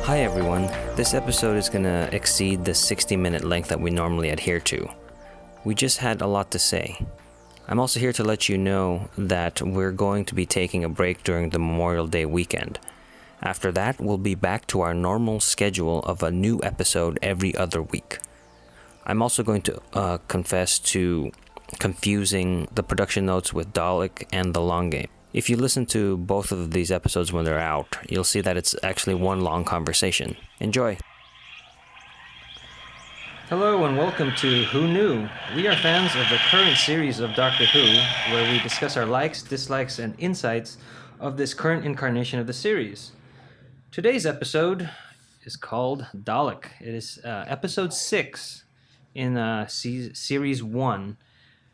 Hi everyone, this episode is going to exceed the 60-minute length that we normally adhere to. We just had a lot to say. I'm also here to let you know that we're going to be taking a break during the Memorial Day weekend. After that, we'll be back to our normal schedule of a new episode every other week. I'm also going to confess to confusing the production notes with Dalek and The Long Game. If you listen to both of these episodes when they're out, you'll see that it's actually one long conversation. Enjoy! Hello and welcome to Who Knew? We are fans of the current series of Doctor Who, where we discuss our likes, dislikes, and insights of this current incarnation of the series. Today's episode is called Dalek. It is episode 6 in series 1.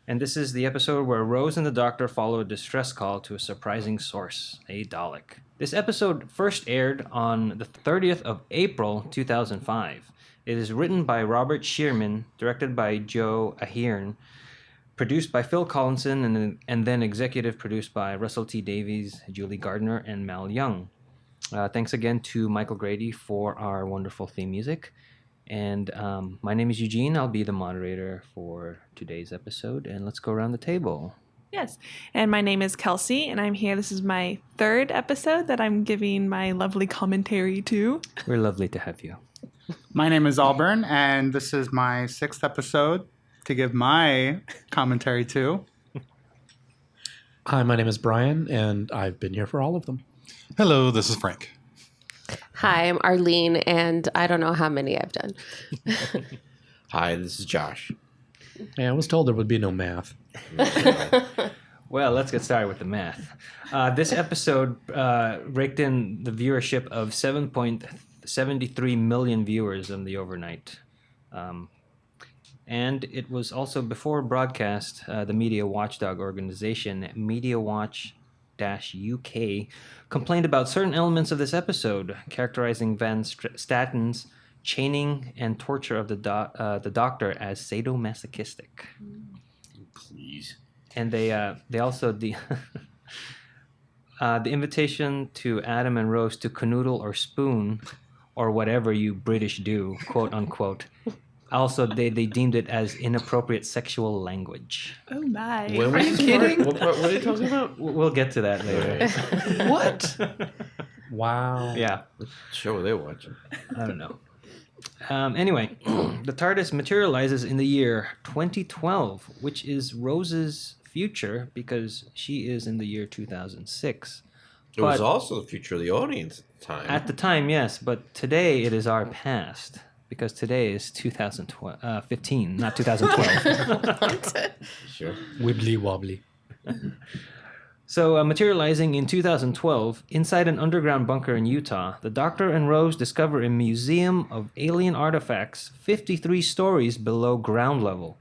And this is the episode where Rose and the Doctor follow a distress call to a surprising source, a Dalek. This episode first aired on the 30th of April, 2005. It is written by Robert Shearman, directed by Joe Ahern, produced by Phil Collinson, and then executive produced by Russell T. Davies, Julie Gardner, and Mal Young. Thanks again to Michael Grady for our wonderful theme music. And my name is Eugene. I'll be the moderator for today's episode. And let's go around the table. Yes. And my name is Kelsey, and I'm here. This is my third episode that I'm giving my lovely commentary to. We're lovely to have you. My name is Auburn, and this is my 6th episode to give my commentary to. Hi, my name is Brian, and I've been here for all of them. Hello, this is Frank. Hi, I'm Arlene, and I don't know how many I've done. Hi, this is Josh. Yeah, I was told there would be no math. Well, let's get started with the math. This episode raked in the viewership of 7.73 million viewers on the overnight. And it was also before broadcast, the media watchdog organization, Media Watch UK, complained about certain elements of this episode, characterizing Van Statten's chaining and torture of the Doctor as sadomasochistic. Please. And they also the invitation to Adam and Rose to canoodle or spoon, or whatever you British do, quote unquote. Also, they deemed it as inappropriate sexual language. Oh my. Are you kidding? What are you talking about? We'll get to that later. What? Wow. Yeah. What show are they watching? I don't know. Anyway, the TARDIS materializes in the year 2012, which is Rose's future because she is in the year 2006. It was also the future of the audience at the time. At the time, yes, but today it is our past. Because today is 2015, not 2012. Sure. Wibbly wobbly. So, materializing in 2012, inside an underground bunker in Utah, the Doctor and Rose discover a museum of alien artifacts 53 stories below ground level.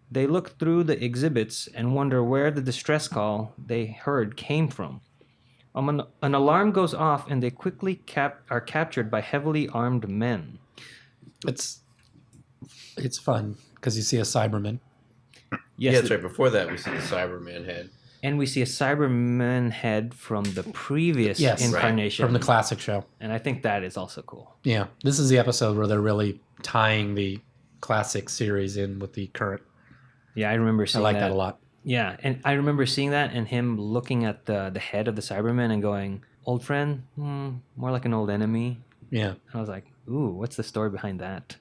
They look through the exhibits and wonder where the distress call they heard came from. An alarm goes off and they quickly are captured by heavily armed men. It's fun because you see a Cyberman. Yes, Yeah, that's right. Before that, we see the Cyberman head. And we see a Cyberman head from the previous Yes, incarnation. from the classic show. And I think that is also cool. Yeah, this is the episode where they're really tying the classic series in with the current. Yeah, I remember I seeing like that a lot. Yeah, and I remember seeing that and him looking at the head of the Cyberman and going, old friend? More like an old enemy. Yeah. And I was like, ooh, what's the story behind that?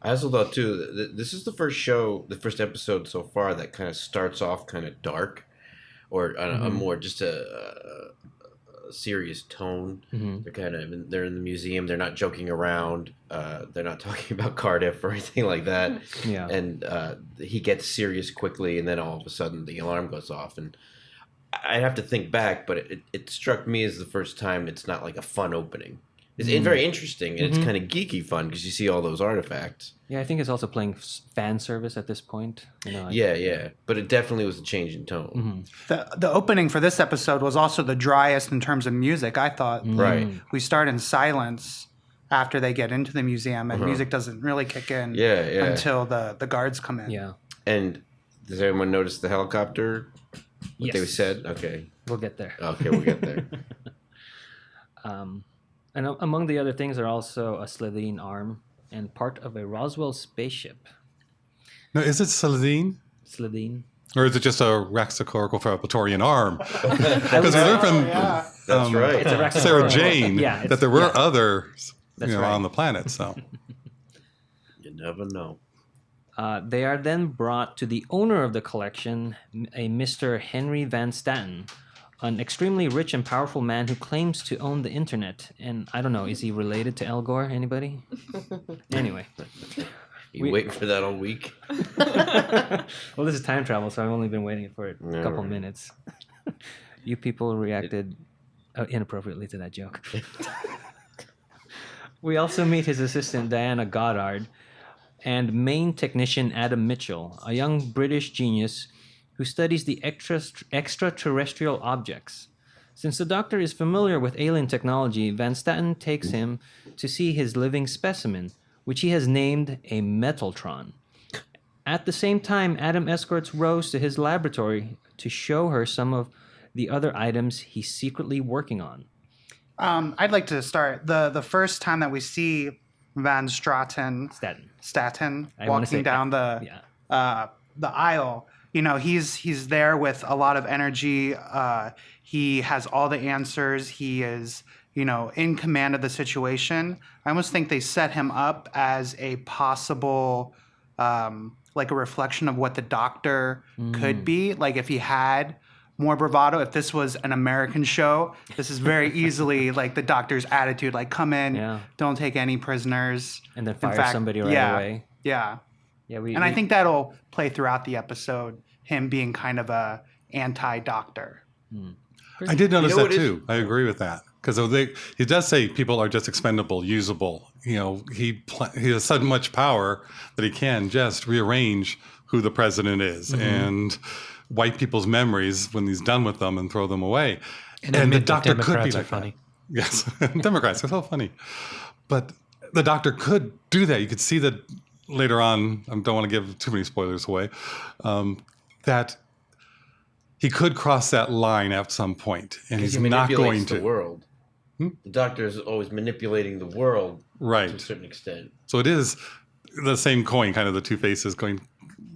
I also thought, too, that this is the first episode so far that kind of starts off kind of dark or a more just a serious tone. Mm-hmm. They're in the museum. They're not joking around. They're not talking about Cardiff or anything like that. Yeah. And he gets serious quickly, and then all of a sudden the alarm goes off. And I'd have to think back, but it struck me as the first time it's not like a fun opening. It's very interesting, and it's kind of geeky fun because you see all those artifacts. Yeah, I think it's also playing fan service at this point. Yeah. But it definitely was a change in tone. Mm-hmm. The opening for this episode was also the driest in terms of music, I thought. Right. We start in silence after they get into the museum, and music doesn't really kick in until the guards come in. Yeah. And does everyone notice the helicopter? What they said? Okay. We'll get there. Okay, we'll get there. And among the other things are also a Slitheen arm and part of a Roswell spaceship. No, is it Celadine? Slitheen. Or is it just a Raxacorical arm? Because we learned from That's right. It's a Sarah Jane that there were others on the planet. So You never know. They are then brought to the owner of the collection, a Mr. Henry Van Staten, an extremely rich and powerful man who claims to own the internet. And I don't know, is he related to Al Gore? Anybody? Anyway. You waiting for that all week? Well, this is time travel, so I've only been waiting for it a couple minutes. You people reacted inappropriately to that joke. We also meet his assistant, Diana Goddard, and main technician Adam Mitchell, a young British genius who studies the extraterrestrial objects. Since the Doctor is familiar with alien technology, Van Staten takes him to see his living specimen, which he has named a Metaltron. At the same time, Adam escorts Rose to his laboratory to show her some of the other items he's secretly working on. I'd like to start the first time that we see Van Staten walking down the aisle. You know, he's there with a lot of energy. He has all the answers. He is, in command of the situation. I almost think they set him up as a possible, like a reflection of what the Doctor could be. Like if he had more bravado, if this was an American show, this is very easily like the Doctor's attitude, like come in, don't take any prisoners. And then fire somebody right away. Yeah. Yeah, I think that'll play throughout the episode, him being kind of a anti-Doctor. I did notice that too. I agree with that. Because he does say people are just expendable, usable. He has so much power that he can just rearrange who the president is and wipe people's memories when he's done with them and throw them away. And the Doctor could be like funny. Yes, Democrats are so funny. But the Doctor could do that. You could see that later on. I don't want to give too many spoilers away. That he could cross that line at some point, and he's not going to. The world. The Doctor is always manipulating the world, to a certain extent. So it is the same coin, kind of the two faces going,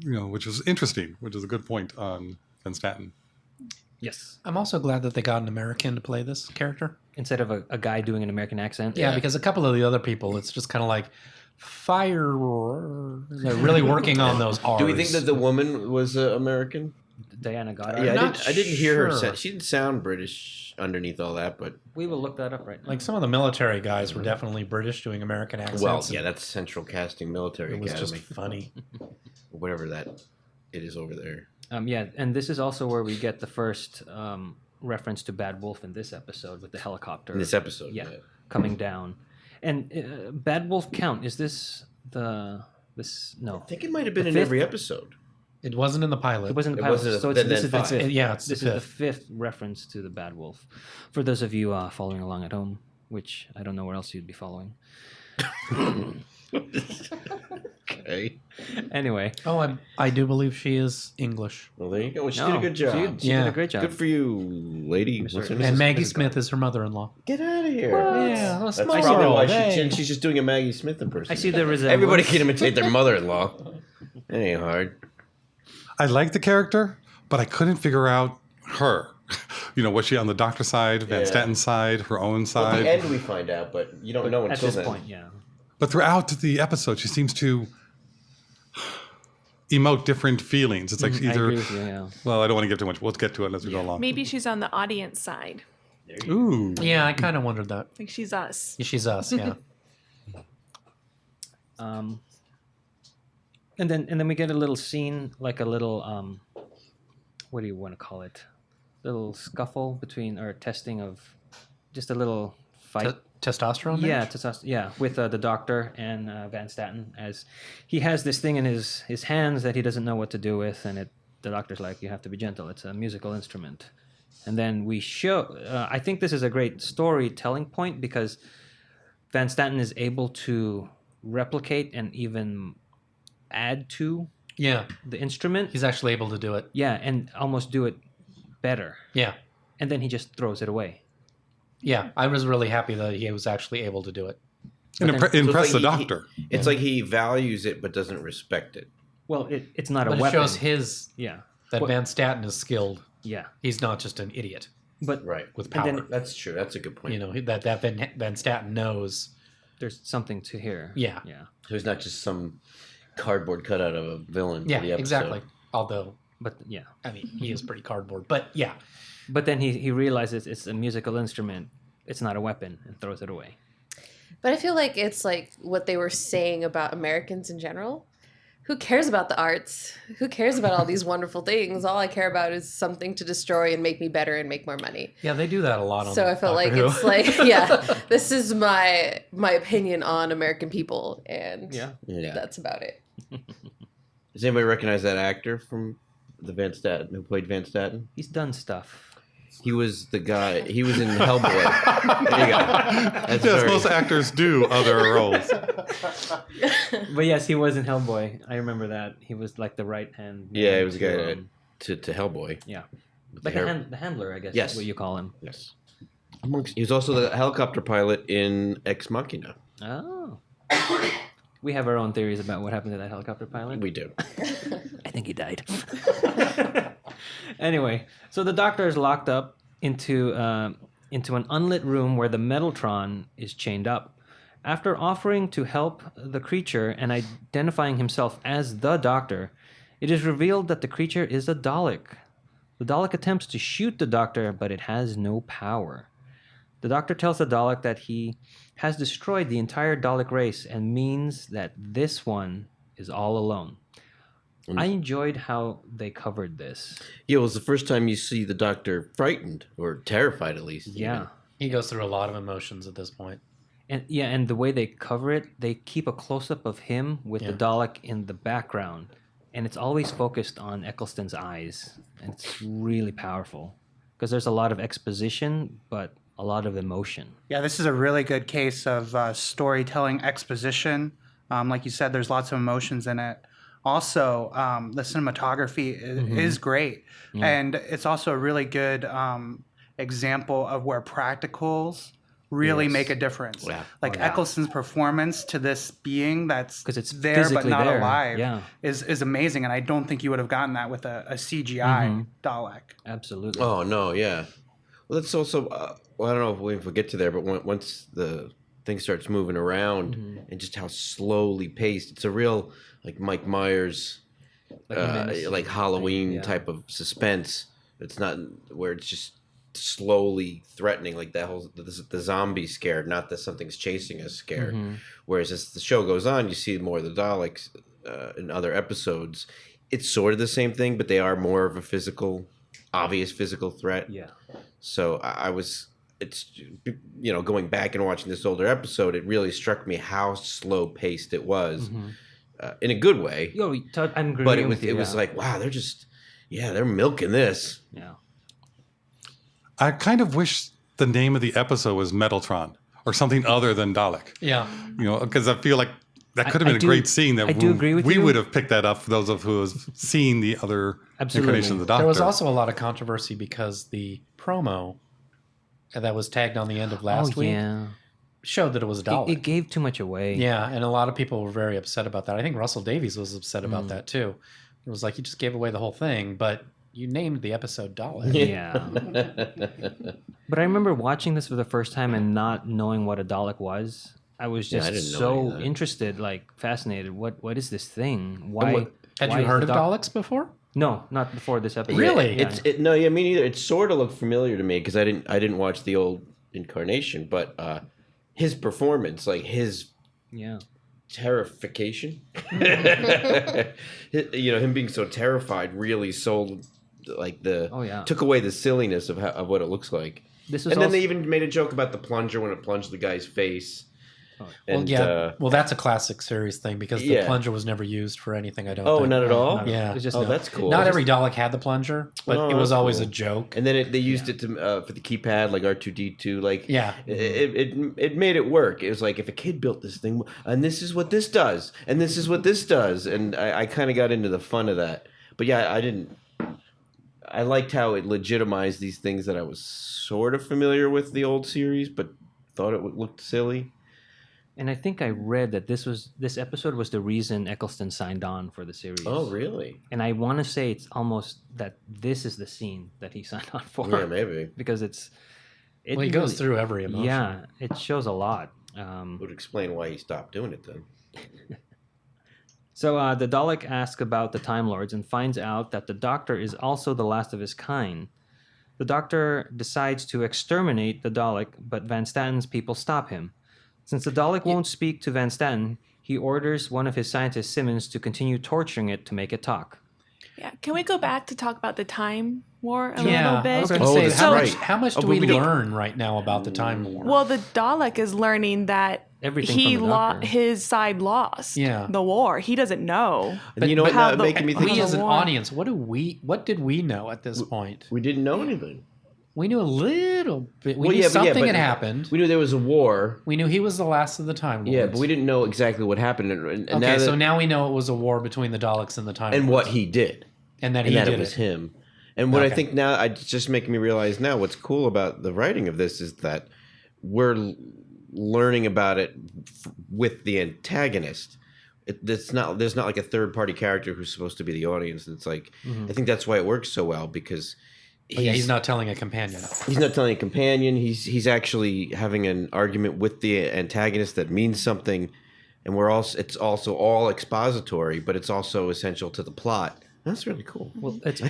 which is interesting, which is a good point on Van Staten. Yes. I'm also glad that they got an American to play this character. Instead of a guy doing an American accent. Yeah, because a couple of the other people, it's just kind of like, fire. They're really working on those R's. Do we think that the woman was American? Diana Goddard? Yeah, I didn't hear her. She didn't sound British underneath all that, but... We will look that up right now. Like some of the military guys were definitely British doing American accents. Well, yeah, that's Central Casting Military Academy. It was just funny. Whatever it is over there. Yeah, and this is also where we get the first reference to Bad Wolf in this episode with the helicopter. In this episode, yeah. Coming down. And Bad Wolf Count, is this no. I think it might have been in every episode. It wasn't in the pilot. It wasn't in the pilot. So this is the fifth. Yeah, this is the fifth reference to the Bad Wolf. For those of you following along at home, which I don't know where else you'd be following. Okay. Anyway. Oh, I do believe she is English. Well, there you go. She did a good job. She did a great job. Good for you, lady. And Maggie Smith is her mother-in-law. Get out of here. Yeah, that's probably why she's just doing a Maggie Smith impersonation. I see the resemblance. Everybody can imitate their mother-in-law. It ain't hard. I like the character, but I couldn't figure out her. Was she on the Doctor side, Van Staten's side, her own side? Well, at the end we find out, but you don't know until at this then. point, yeah. But throughout the episode, she seems to emote different feelings. It's like either. I agree with you, yeah. Well, I don't want to give too much. We'll get to it as we go along. Maybe she's on the audience side. Ooh. Yeah, I kind of wondered that. Like she's us. Yeah, she's us. Yeah. And then we get a little scene, like a little what do you want to call it? Little scuffle between, or testing of, just a little fight. Testosterone? Yeah, testosterone. Yeah, with the Doctor and Van Staten, as he has this thing in his hands that he doesn't know what to do with, and the Doctor's like, you have to be gentle. It's a musical instrument. And then we show. I think this is a great storytelling point because Van Staten is able to replicate and even add to the instrument. He's actually able to do it. Yeah, and almost do it better. Yeah. And then he just throws it away. Yeah, I was really happy that he was actually able to do it. And impress the like doctor. It's like he values it but doesn't respect it. Well, it's not a But it weapon. shows his that Van Statten is skilled. Yeah, He's not just an idiot but Right. with power. then That's true. That's a good point. You know that Van Statten knows. there's something to hear. Yeah. So he's not just some cardboard cutout of a villain. Yeah, for the episode. exactly. Although, But yeah, I mean, he is pretty cardboard. But yeah, but then he realizes it's a musical instrument. It's not a weapon, and throws it away. But I feel like it's like what they were saying about Americans in general. Who cares about the arts? Who cares about all these wonderful things? All I care about is something to destroy and make me better and make more money. yeah, they do that a lot. On So I felt Doctor like Who. it's like, this is my opinion on American people, and Yeah. that's about it. Does anybody recognize that actor from the Van Statten who played Van Statten? He's done stuff. He was the guy. He was in Hellboy. There you go. That's Yes, very- most actors do other roles. But yes, he was in Hellboy. I remember that. He was like the right hand. Yeah, he was a guy to, to Hellboy. yeah, With like the hair- the handler, I guess. Yes. Is what you call him. Yes. He was also the helicopter pilot in Ex Machina. Oh. We have our own theories about what happened to that helicopter pilot. We do. I think he died. Anyway, so the doctor is locked up into an unlit room where the Metaltron is chained up. After offering to help the creature and identifying himself as the doctor, it is revealed that the creature is a Dalek. The Dalek attempts to shoot the doctor, but it has no power. The doctor tells the Dalek that he has destroyed the entire Dalek race and means that this one is all alone. I enjoyed how they covered this. Yeah, it was the first time you see the Doctor frightened or terrified, at least. Yeah. He goes through a lot of emotions at this point. And the way they cover it, they keep a close-up of him with the Dalek in the background. And it's always focused on Eccleston's eyes. And it's really powerful. Because there's a lot of exposition, but a lot of emotion. Yeah, this is a really good case of storytelling exposition. Like you said, there's lots of emotions in it. Also, the cinematography is great. And it's also a really good example of where practicals really make a difference. Yeah. Like Eccleston's performance to this being that's 'Cause it's there but physically not there. alive Yeah. is amazing. And I don't think you would have gotten that with a CGI Dalek. Absolutely. Oh, no, yeah. Well, that's also, well, I don't know if we get to there, but once the thing starts moving around and just how slowly paced, it's a real, like, Mike Myers, like Halloween type of suspense. It's not where it's just slowly threatening, like that whole the zombie scared, not that something's chasing us scared. Whereas as the show goes on, you see more of the Daleks in other episodes. It's sort of the same thing, but they are more of a obvious physical threat. Yeah. So it's going back and watching this older episode, it really struck me how slow paced it was, in a good way. I'm agreeing But it with you. it was like, wow, they're milking this. Yeah. I kind of wish the name of the episode was Metaltron or something other than Dalek. Yeah. Because I feel like that could have I been a do- great scene that I do agree with we you. would have picked that up for those of who have seen the other Absolutely. incarnation of the Doctor. There was also a lot of controversy because the promo that was tagged on the end of last week showed that it was a Dalek. It gave too much away. Yeah, and a lot of people were very upset about that. I think Russell Davies was upset about that too. It was like, you just gave away the whole thing, but you named the episode Dalek. Yeah. But I remember watching this for the first time and not knowing what a Dalek was. I was I just didn't know any so of that. interested, like fascinated. What is this thing? Why? Had why you is heard the of doc- Daleks before? No, not before this episode. Really? Yeah. No, yeah, me neither. It sort of looked familiar to me because I didn't watch the old incarnation, but his performance, like his Yeah. terrification, him being so terrified, really sold like took away the silliness of what it looks like. This was And then also, they even made a joke about the plunger when it plunged the guy's face. And, Well, that's a classic series thing because the plunger was never used for anything. I don't. Oh, think. not at all? Yeah. it was just that's cool. Not every Dalek had the plunger, but Oh, it was that's always cool. a joke. And then they used it to for the keypad, like R2D2. Like Yeah. it made it work. It was like if a kid built this thing, and this is what this does, and this is what this does, and I kind of got into the fun of that. But yeah, I liked how it legitimized these things that I was sort of familiar with the old series, but thought it looked silly. And I think I read that this episode was the reason Eccleston signed on for the series. Oh, really? And I want to say it's almost that this is the scene that he signed on for. Yeah, maybe. Because well, he goes through every emotion. Yeah, it shows a lot. Would explain why he stopped doing it then. So the Dalek asks about the Time Lords and finds out that the Doctor is also the last of his kind. The Doctor decides to exterminate the Dalek, but Van Statten's people stop him. Since the Dalek won't speak to Van Statten, he orders one of his scientists, Simmons, to continue torturing it to make it talk. Yeah. Can we go back to talk about the Time War a Yeah, little bit? I was going to Oh, say, that's how right. much do we learn right now about the Time War? Well, the Dalek is learning that Everything from the Doctor. his side lost the war. He doesn't know. And you know what how that the- making me think? we as an war. audience, what did we know at this point? We didn't know anything. We knew a little bit. We Well, knew yeah, but something but had happened. We knew there was a war. We knew he was the last of the Time Lords. Yeah, but we didn't know exactly what happened. And Okay, so now we know it was a war between the Daleks and the Time Lords. and what he did. And that And he that did it was him. And what I Okay. think now, it's just making me realize now what's cool about the writing of this is that we're learning about it with the antagonist. There's not like a third party character who's supposed to be the audience. It's like, I think that's why it works so well because he's not telling a companion. he's not telling a companion. He's actually having an argument with the antagonist that means something. And it's also all expository, but it's also essential to the plot. That's really cool. Well, it's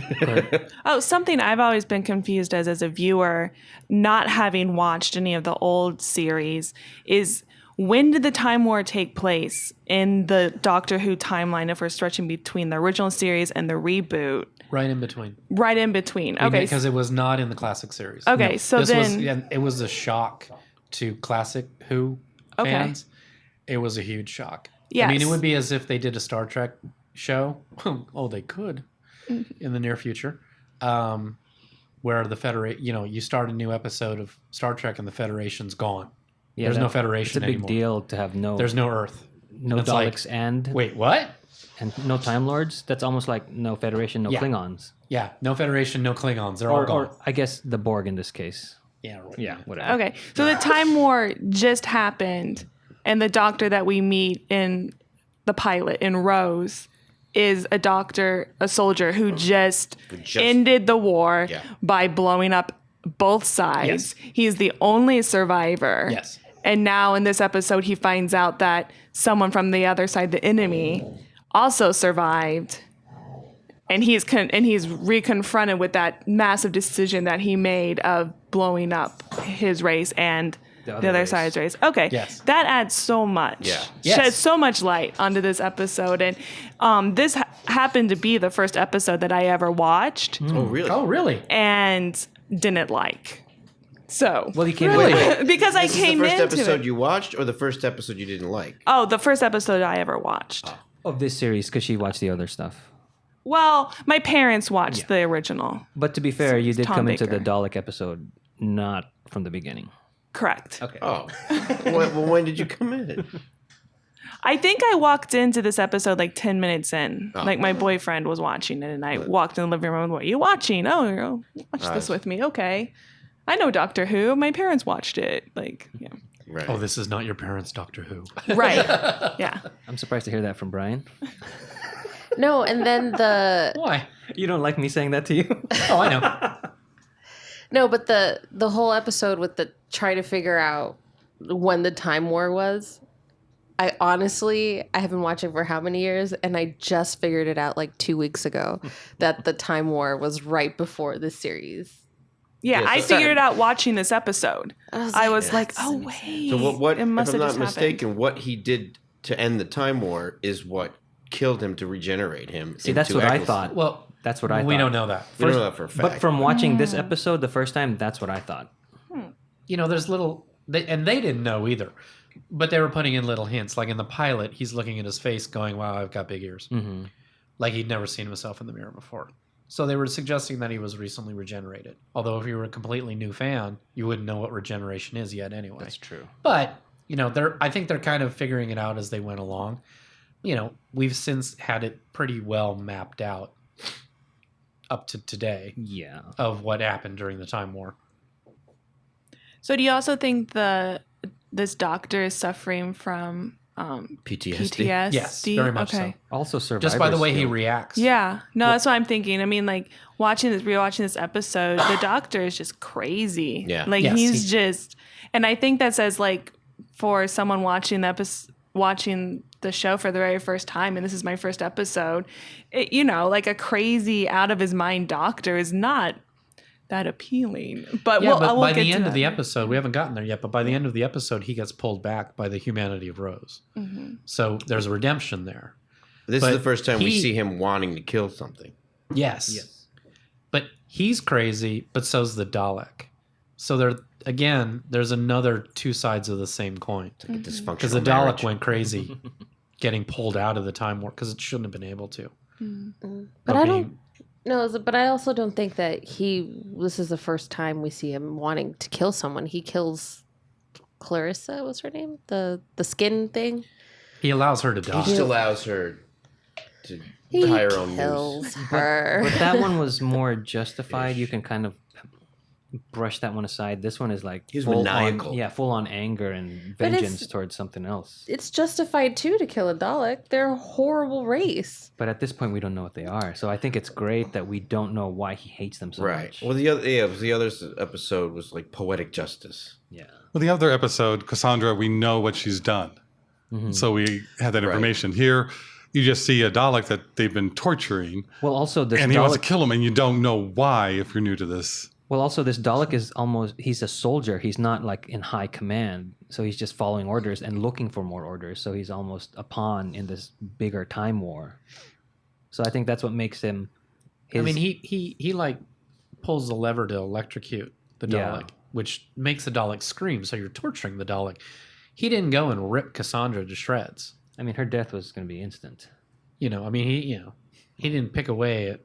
Oh, something I've always been confused as a viewer, not having watched any of the old series, is when did the Time War take place in the Doctor Who timeline if we're stretching between the original series and the reboot? Right in between. Right in between. Okay. Because it was not in the classic series. Okay, so it was a shock to classic Who fans. It was a huge shock. Yes. I mean, it would be as if they did a Star Trek show. Oh, they could in the near future. Where the Federation, you start a new episode of Star Trek and the Federation's gone. Yeah, There's no Federation It's a big anymore. deal to have There's no Earth. no It's Daleks like, wait, what? and no Time Lords. That's almost like no Federation, no Yeah. Klingons. Yeah, no Federation, no Klingons. They're all gone. Or I guess the Borg in this case. Yeah, right. Yeah, whatever. Okay. So the Time War just happened, and the Doctor that we meet in the pilot in Rose is a soldier who just ended the war by blowing up both sides. Yes. He's the only survivor. Yes. And now in this episode, he finds out that someone from the other side, the enemy, also survived. And he's reconfronted with that massive decision that he made of blowing up his race and the other race. side's race. Okay. Yes. That adds so much. Yeah. Yes. Sheds so much light onto this episode. And this happened to be the first episode that I ever watched Oh, really? Oh, really? and didn't like. So, Well, he came Really? in. because I This is came the first into episode it. you watched or the first episode you didn't like? Oh, the first episode I ever watched. Of this series because she watched the other stuff. Well, my parents watched the original. But to be fair, you did Tom come into the Baker. Dalek episode not from the beginning. Correct. Okay. Oh. when did you come in? I think I walked into this episode like 10 minutes in. Like my boyfriend was watching it and I walked in the living room and what are you watching? Oh, watch this with me. Okay. I know Doctor Who. My parents watched it. Like, yeah. Right. Oh, this is not your parents' Doctor Who. Right. Yeah. I'm surprised to hear that from Brian. No, and then Why? You don't like me saying that to you? Oh, I know. no, but the whole episode with the trying to figure out when the Time War was. I have been watching for how many years, and I just figured it out like 2 weeks ago that the Time War was right before the series. Yeah, I figured it out watching this episode. I was like, that oh, doesn't make wait. So what It if must I'm have not just mistaken, what he did to end the Time War is what killed him to regenerate him. See, that's into what I Eccleston. thought. Well, That's what I thought. we don't know that. We don't know that for a fact. But from watching this episode the first time, that's what I thought. There's little, and they didn't know either, but they were putting in little hints. Like in the pilot, he's looking at his face going, wow, I've got big ears. Mm-hmm. Like he'd never seen himself in the mirror before. So they were suggesting that he was recently regenerated. Although if you were a completely new fan, you wouldn't know what regeneration is yet anyway. That's true. But, I think they're kind of figuring it out as they went along. We've since had it pretty well mapped out. up to today Yeah. of what happened during the Time War. So do you also think this doctor is suffering from PTSD. Yes, very much so. Also, survivor Just by the way he skill. reacts. Yeah, no, that's what I'm thinking. I mean, like rewatching this episode, the doctor is just crazy. Yeah. like Yes, he's just, and I think that says like for someone watching watching the show for the very first time, and this is my first episode, like a crazy out of his mind doctor is not that appealing. But Yeah, we'll, but we'll by get the to end of that. the episode, we haven't gotten there yet, but by the end of the episode, he gets pulled back by the humanity of Rose. Mm-hmm. So there's a redemption there. This But is the first time we he- see him wanting to kill something. Yes. But he's crazy, but so's the Dalek. So there's another two sides of the same coin. It's like a dysfunctional Because the Dalek marriage. went crazy getting pulled out of the Time War because it shouldn't have been able to. But I don't. No, but I also don't think that this is the first time we see him wanting to kill someone. He kills Clarissa, what's her name? The skin thing. He allows her to He die. just allows her to He tie her own kills noose. her. But that one was more justified. You can kind of brush that one aside. This one is like He's full maniacal. on, full on anger and But it's- vengeance towards something else. It's justified too to kill a Dalek. They're a horrible race. But at this point, we don't know what they are. So I think it's great that we don't know why he hates them so Right. much. Well, the other episode was like poetic justice. Yeah. Well, the other episode, Cassandra, we know what she's done. So we have that Right. information. Here, you just see a Dalek that they've been torturing, Well, also this and he wants to Dalek. kill him, and you don't know why if you're new to this. Well, also this Dalek is he's a soldier. He's not like in high command. So he's just following orders and looking for more orders. So he's almost a pawn in this bigger time war. So I think that's what makes him. I mean, he like pulls the lever to electrocute the Dalek, Yeah. which makes the Dalek scream. So you're torturing the Dalek. He didn't go and rip Cassandra to shreds. I mean, her death was going to be instant. He didn't pick away at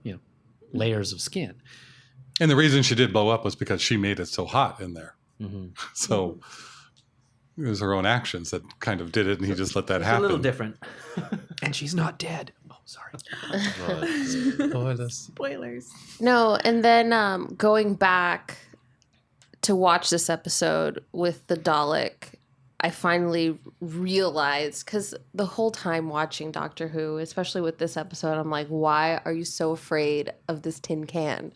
layers of skin. And the reason she did blow up was because she made it so hot in there. So it was her own actions that kind of did it, and he just let that It's happen. a little different. And she's not dead. Oh, sorry. Spoilers. No, and then going back to watch this episode with the Dalek, I finally realized, because the whole time watching Doctor Who, especially with this episode, I'm like, why are you so afraid of this tin can?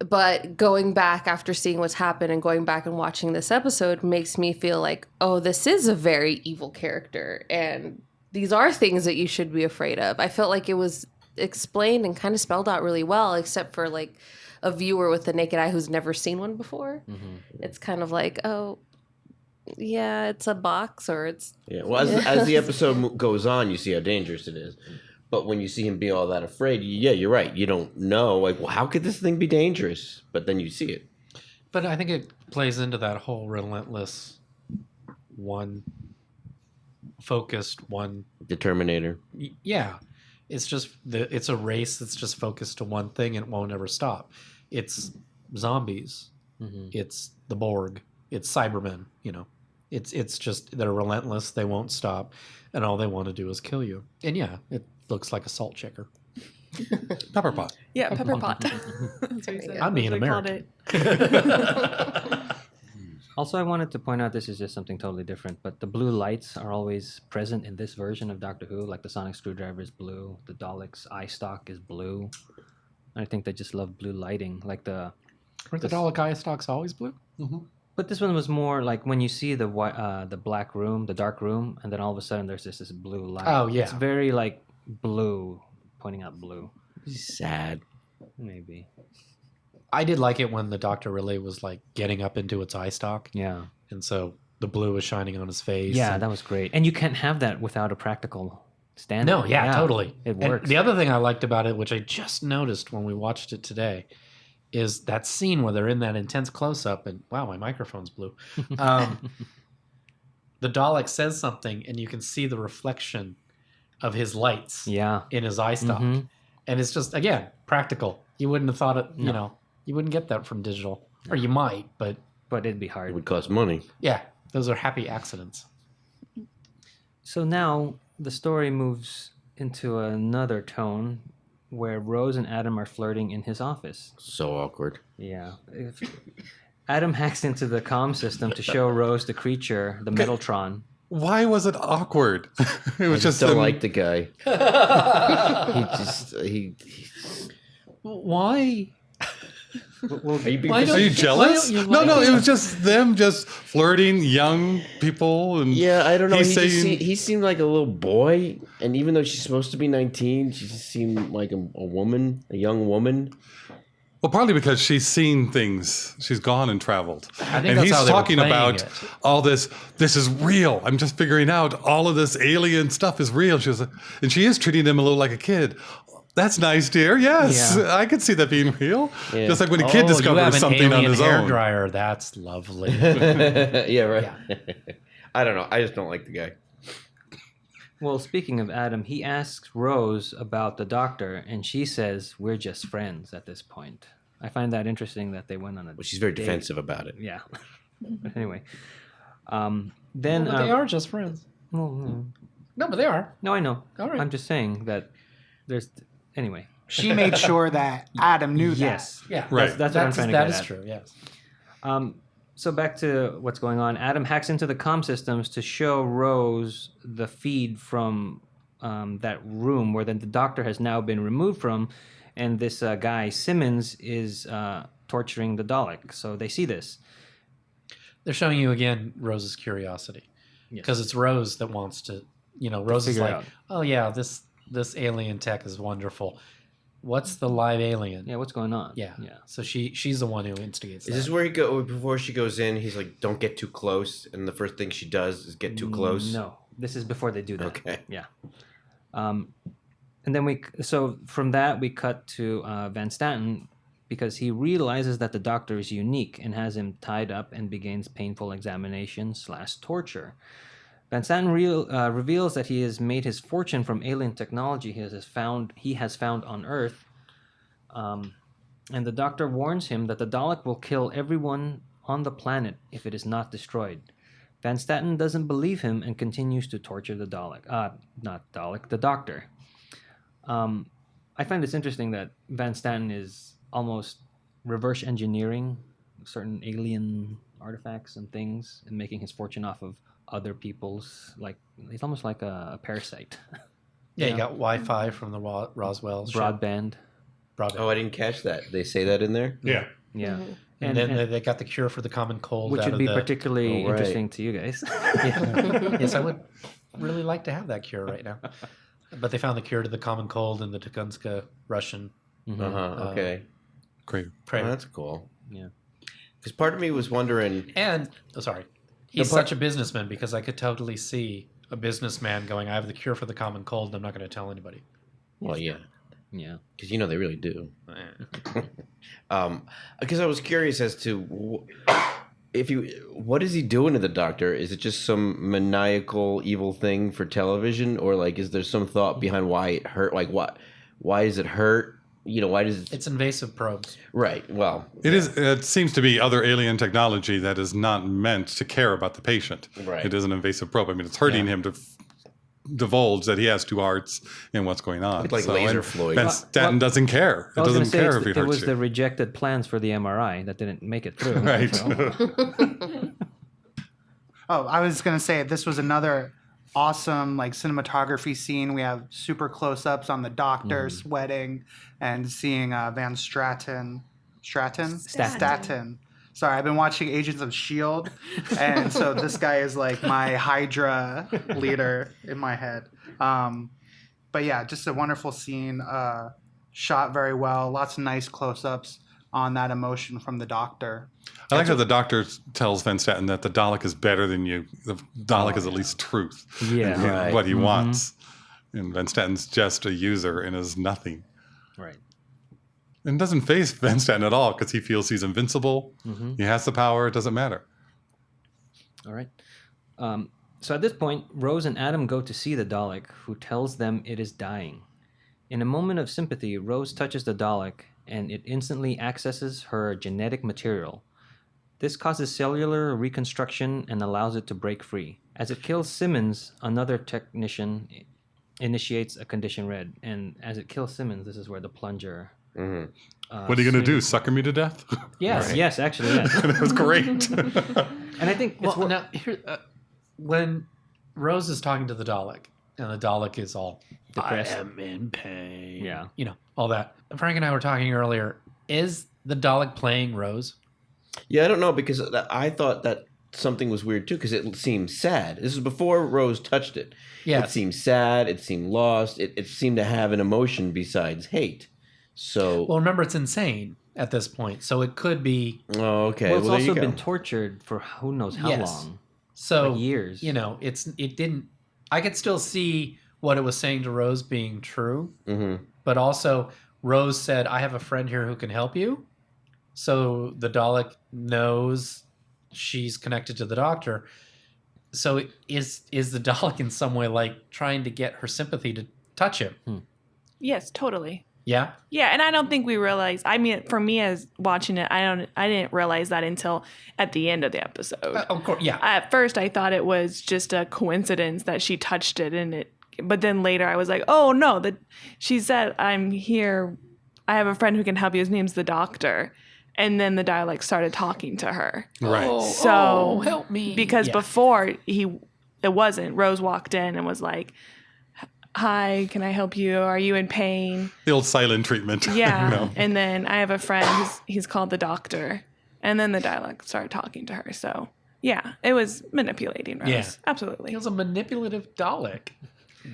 But going back after seeing what's happened and going back and watching this episode makes me feel like, oh, this is a very evil character. And these are things that you should be afraid of. I felt like it was explained and kind of spelled out really well, except for like a viewer with the naked eye who's never seen one before. It's kind of like, oh, yeah, it's a box or it's... Yeah. Well, as the episode goes on, you see how dangerous it is. But when you see him be all that afraid, yeah, you're right. You don't know, like, well, how could this thing be dangerous? But then you see it. But I think it plays into that whole relentless, focused one. Determinator. Yeah, it's just it's a race that's just focused to one thing and it won't ever stop. It's zombies. It's the Borg. It's Cybermen. It's just they're relentless. They won't stop, and all they want to do is kill you. And yeah, it looks like a salt shaker. Pepper pot. Yeah, pepper pot. That's what he said. I'm being That's what they American. called it. Also, I wanted to point out this is just something totally different, but the blue lights are always present in this version of Doctor Who. Like the sonic screwdriver is blue, the Dalek's eye stalk is blue. I think they just love blue lighting. Like Weren't the Dalek eye stalks always blue? but this one was more like when you see the black room, the dark room, and then all of a sudden there's this blue light. Oh, yeah. It's very like blue, pointing out blue. Sad. Maybe. I did like it when the Doctor really was like getting up into its eye stalk, Yeah. and so the blue was shining on his face. Yeah, and- that was great. And you can't have that without a practical stand. No, yeah, totally. It And works. the other thing I liked about it, which I just noticed when we watched it today, is that scene where they're in that intense close up and wow, my microphone's blue. The Dalek says something and you can see the reflection of his lights Yeah. in his eye stalk. Mhm. And it's just, again, practical. You wouldn't have thought it, you wouldn't get that from digital. Or you might, but But it'd be It hard. would cost money. yeah, those are happy accidents. So now the story moves into another tone where Rose and Adam are flirting in his office. So awkward. Yeah. Adam hacks into the comm system to show Rose the creature, the Metaltron. Why was it awkward? It was I just don't him- like the guy. he Why? Are you being Why don't Are you Why jealous? don't you No, like no, it? it was just them just flirting, young people, and Yeah, I don't know. He's He, saying, he seemed like a little boy, and even though she's supposed to be 19, she just seemed like a woman, a young woman. well, partly because she's seen things. She's gone and traveled, I think and that's he's how they were talking playing about it. all this. This is real. I'm just figuring out all of this alien stuff is real. And she is treating him a little like a kid. That's nice, dear. Yes, Yeah. I could see that being real. Yeah. Just like when a kid you have discovers an something on alien his own. hairdryer. That's lovely. Yeah, right. I don't know. I just don't like the guy. Well, speaking of Adam, he asks Rose about the doctor, and she says, "We're just friends at this point." I find that interesting that they went on a. Well, she's very date. defensive about it. Yeah. But anyway, then But they are just friends. well, No, but they are. no, I know. All right. I'm just saying that there's anyway. She made sure that Adam knew that. Yes. Yeah. Right. That's what I'm trying to That get is at. true. Yes. So back to what's going on. Adam hacks into the comm systems to show Rose the feed from that room where the doctor has now been removed from, and this guy Simmons is torturing the Dalek. So they see this. They're showing you again Rose's curiosity, because it's Rose that wants to. Rose is figure like, out. oh yeah, this alien tech is wonderful. What's the live alien? Yeah, what's going on? Yeah. Yeah. So she's the one who instigates. Is this where before she goes in, he's like, "Don't get too close," and the first thing she does is get too close? No, this is before they do that. Okay. Yeah. And then so from that we cut to Van Staten, because he realizes that the doctor is unique and has him tied up and begins painful examination / torture. Van Staten reveals that he has made his fortune from alien technology he has found on Earth, and the doctor warns him that the Dalek will kill everyone on the planet if it is not destroyed. Van Staten doesn't believe him and continues to torture the Dalek. The doctor. I find this interesting that Van Staten is almost reverse engineering certain alien artifacts and things and making his fortune off of other people's. Like, he's almost like a parasite. Yeah, you got Wi-Fi from the Roswell show. Broadband. Oh, I didn't catch that. They say that in there? Yeah. Yeah. And then they got the cure for the common cold. which out would of be the, particularly Oh, right. interesting to you guys. Yes, I would really like to have that cure right now. But they found the cure to the common cold in the Tukunska Russian Okay. Great. prayer. Oh, that's cool. Yeah. Because part of me was wondering. And sorry, he's The part- such a businessman, because I could totally see a businessman going, "I have the cure for the common cold, and I'm not going to tell anybody." Well, yeah, Yeah. because they really do. Because I was curious as to what is he doing to the doctor? Is it just some maniacal evil thing for television, or like is there some thought behind why it hurt? Like why does it hurt? Why does it? It's invasive probes. Right. Well, It seems to be other alien technology that is not meant to care about the patient. Right. It is an invasive probe. I mean, it's hurting him to divulge that he has two hearts and what's going on. It's like laser and fluid. Van Staten doesn't care. It I was doesn't gonna say care if he it hurts was you. the rejected plans for the MRI that didn't make it through. Right. So- Oh, I was gonna say this was another awesome cinematography scene. We have super close-ups on the doctor sweating and seeing Van Staten. Sorry, I've been watching Agents of S.H.I.E.L.D. and so this guy is like my Hydra leader in my head. But yeah, just a wonderful scene, shot very well. Lots of nice close-ups on that emotion from the doctor. I like how the doctor tells Van Staten that the Dalek is better than you. The Dalek is at least truth. Yeah. in Right. what he wants. And Van Staten's just a user and is nothing. Right. And doesn't face Van Staten at all because he feels he's invincible. Mm-hmm. He has the power. It doesn't matter. All right. So at this point, Rose and Adam go to see the Dalek, who tells them it is dying. In a moment of sympathy, Rose touches the Dalek, and it instantly accesses her genetic material. This causes cellular reconstruction and allows it to break free. As it kills Simmons, another technician, initiates a condition red, and as it kills Simmons, this is where the plunger. What are you going to do? Sucker me to death? Yes, yes, actually, yes. That was great. And I think it's now here, when Rose is talking to the Dalek, and the Dalek is all Depressed. I am in pain. Yeah. You know, all that. Frank and I were talking earlier. Is the Dalek playing Rose? Yeah, I don't know, because I thought that something was weird too, because it seemed sad. This is before Rose touched it. Yes. It seemed sad. It seemed lost. It seemed to have an emotion besides hate. So, Well, remember, it's insane at this point, so it could be. oh, okay. well, it's there you also go. been tortured for who knows how Yes. long. So Like years. You know, it didn't. I could still see what it was saying to Rose being true, but also Rose said, "I have a friend here who can help you." So the Dalek knows she's connected to the Doctor. So is the Dalek in some way like trying to get her sympathy to touch him? Yes, totally. Yeah. Yeah, and I don't think we realized. I mean, for me as watching it, I didn't realize that until at the end of the episode. Of course. Yeah. At first, I thought it was just a coincidence that she touched it, but then later I was like, oh no, that she said, "I'm here. I have a friend who can help you. His name's the Doctor." And then the Dalek started talking to her. Right. So help me. because Yeah. before it wasn't. Rose walked in and was like, "Hi, can I help you? Are you in pain?" The old silent treatment. Yeah. You know? And then I have a friend he's called the Doctor. And then the Dalek started talking to her. So yeah, it was manipulating Rose. Yeah. Absolutely. He was a manipulative Dalek.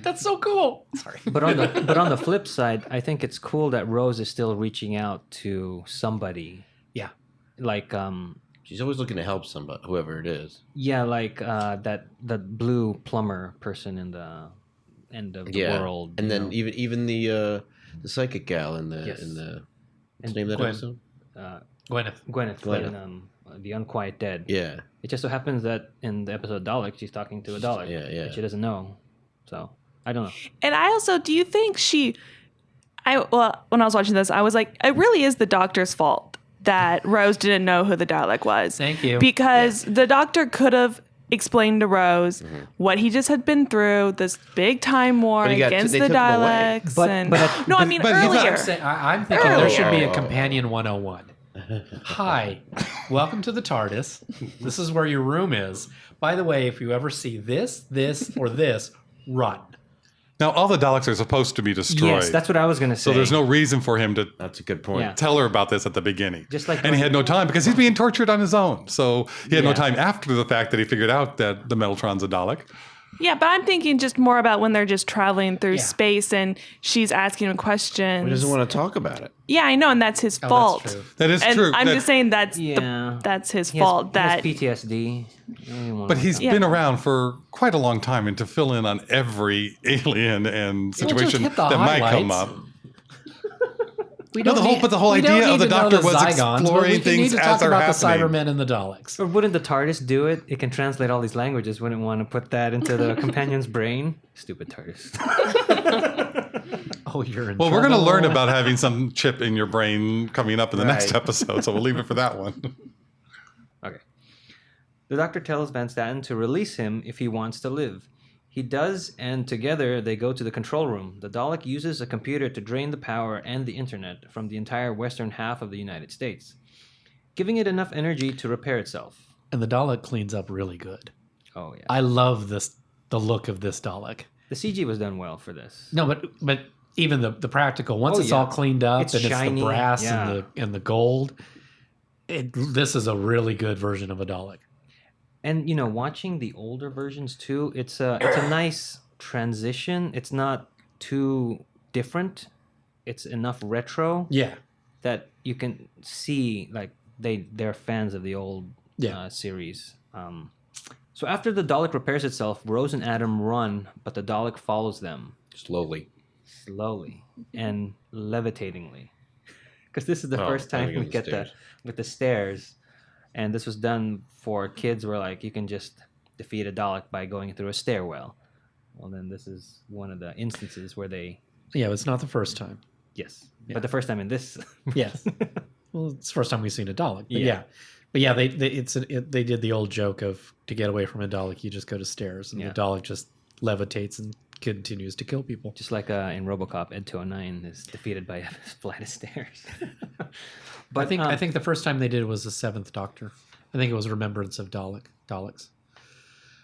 That's so cool. Sorry. But on the flip side, I think it's cool that Rose is still reaching out to somebody. Yeah. Like She's always looking to help somebody, whoever it is. yeah, like that blue plumber person in the end of the world. And you then know. even the psychic gal in the Yes. what's the And name of that Gwen. episode? Gwyneth. Gwyneth in the Unquiet Dead. Yeah. It just so happens that in the episode Dalek, she's talking to a Dalek. Yeah, yeah. And she doesn't know. So I don't know. And I also, do you think when I was watching this, I was like, it really is the Doctor's fault that Rose didn't know who the Dalek was. Thank you. Because the Doctor could have explained to Rose what he just had been through, this big time war But against they the took him away. Daleks. But no, I mean but he's not earlier. I'm thinking there should be a Oh. companion 101. Hi, welcome to the TARDIS. This is where your room is. By the way, if you ever see this, or this, run. Now, all the Daleks are supposed to be destroyed. yes, that's what I was gonna say. so there's no reason for him to That's a good point. Yeah. tell her about this at the beginning. Just like and he had no time because he's being tortured on his own. So he had no Yeah. time after the fact that he figured out that the Metaltron's a Dalek. Yeah, but I'm thinking just more about when they're just traveling through Yeah. space and she's asking him questions. He doesn't want to talk about it. Yeah, I know, and that's his fault. That's true. That is And true. I'm That- just saying that's Yeah. that's his He has- fault. he has That PTSD. But he's Yeah. been around for quite a long time, and to fill in on every alien and just situation hit the that might come highlights. up. We No, but the whole we don't idea of need the to know Doctor the was Zygons, but exploring we things need to as talk they're about happening. the Cybermen and the Daleks. Or wouldn't the TARDIS do it? It can translate all these languages. Wouldn't want to put that into the companion's brain? Stupid TARDIS. Oh, you're in Well, we're going to trouble. learn about having some chip in your brain coming up in the next Right. episode, so we'll leave it for that one. Okay. The Doctor tells Van Statten to release him if he wants to live. He does, and together they go to the control room. The Dalek uses a computer to drain the power and the internet from the entire western half of the United States, giving it enough energy to repair itself. And the Dalek cleans up really good. Oh, yeah. I love the look of this Dalek. The CG was done well for this. No, but even the practical, once Oh, it's yeah. all cleaned up It's and shiny, it's the brass yeah. and the gold, this is a really good version of a Dalek. And watching the older versions too, it's a nice transition. It's not too different. It's enough retro Yeah. that you can see like they're fans of the old Yeah. series. So after the Dalek repairs itself, Rose and Adam run, but the Dalek follows them Slowly. slowly and levitatingly. Because this is the Oh, first time going we up the get stairs. with the stairs, and this was done for kids where like you can just defeat a Dalek by going through a stairwell. Well, then this is one of the instances where they Yeah, it's not the first time. yes, Yeah. but the first time in this Yes. Well, it's the first time we've seen a Dalek. But Yeah. yeah. They did the old joke of to get away from a Dalek, you just go to stairs, and Yeah. the Dalek just levitates and continues to kill people. Just like in RoboCop, Ed 209 is defeated by a flight of stairs. But I think the first time they did it was the Seventh Doctor. I think it was Remembrance of Daleks.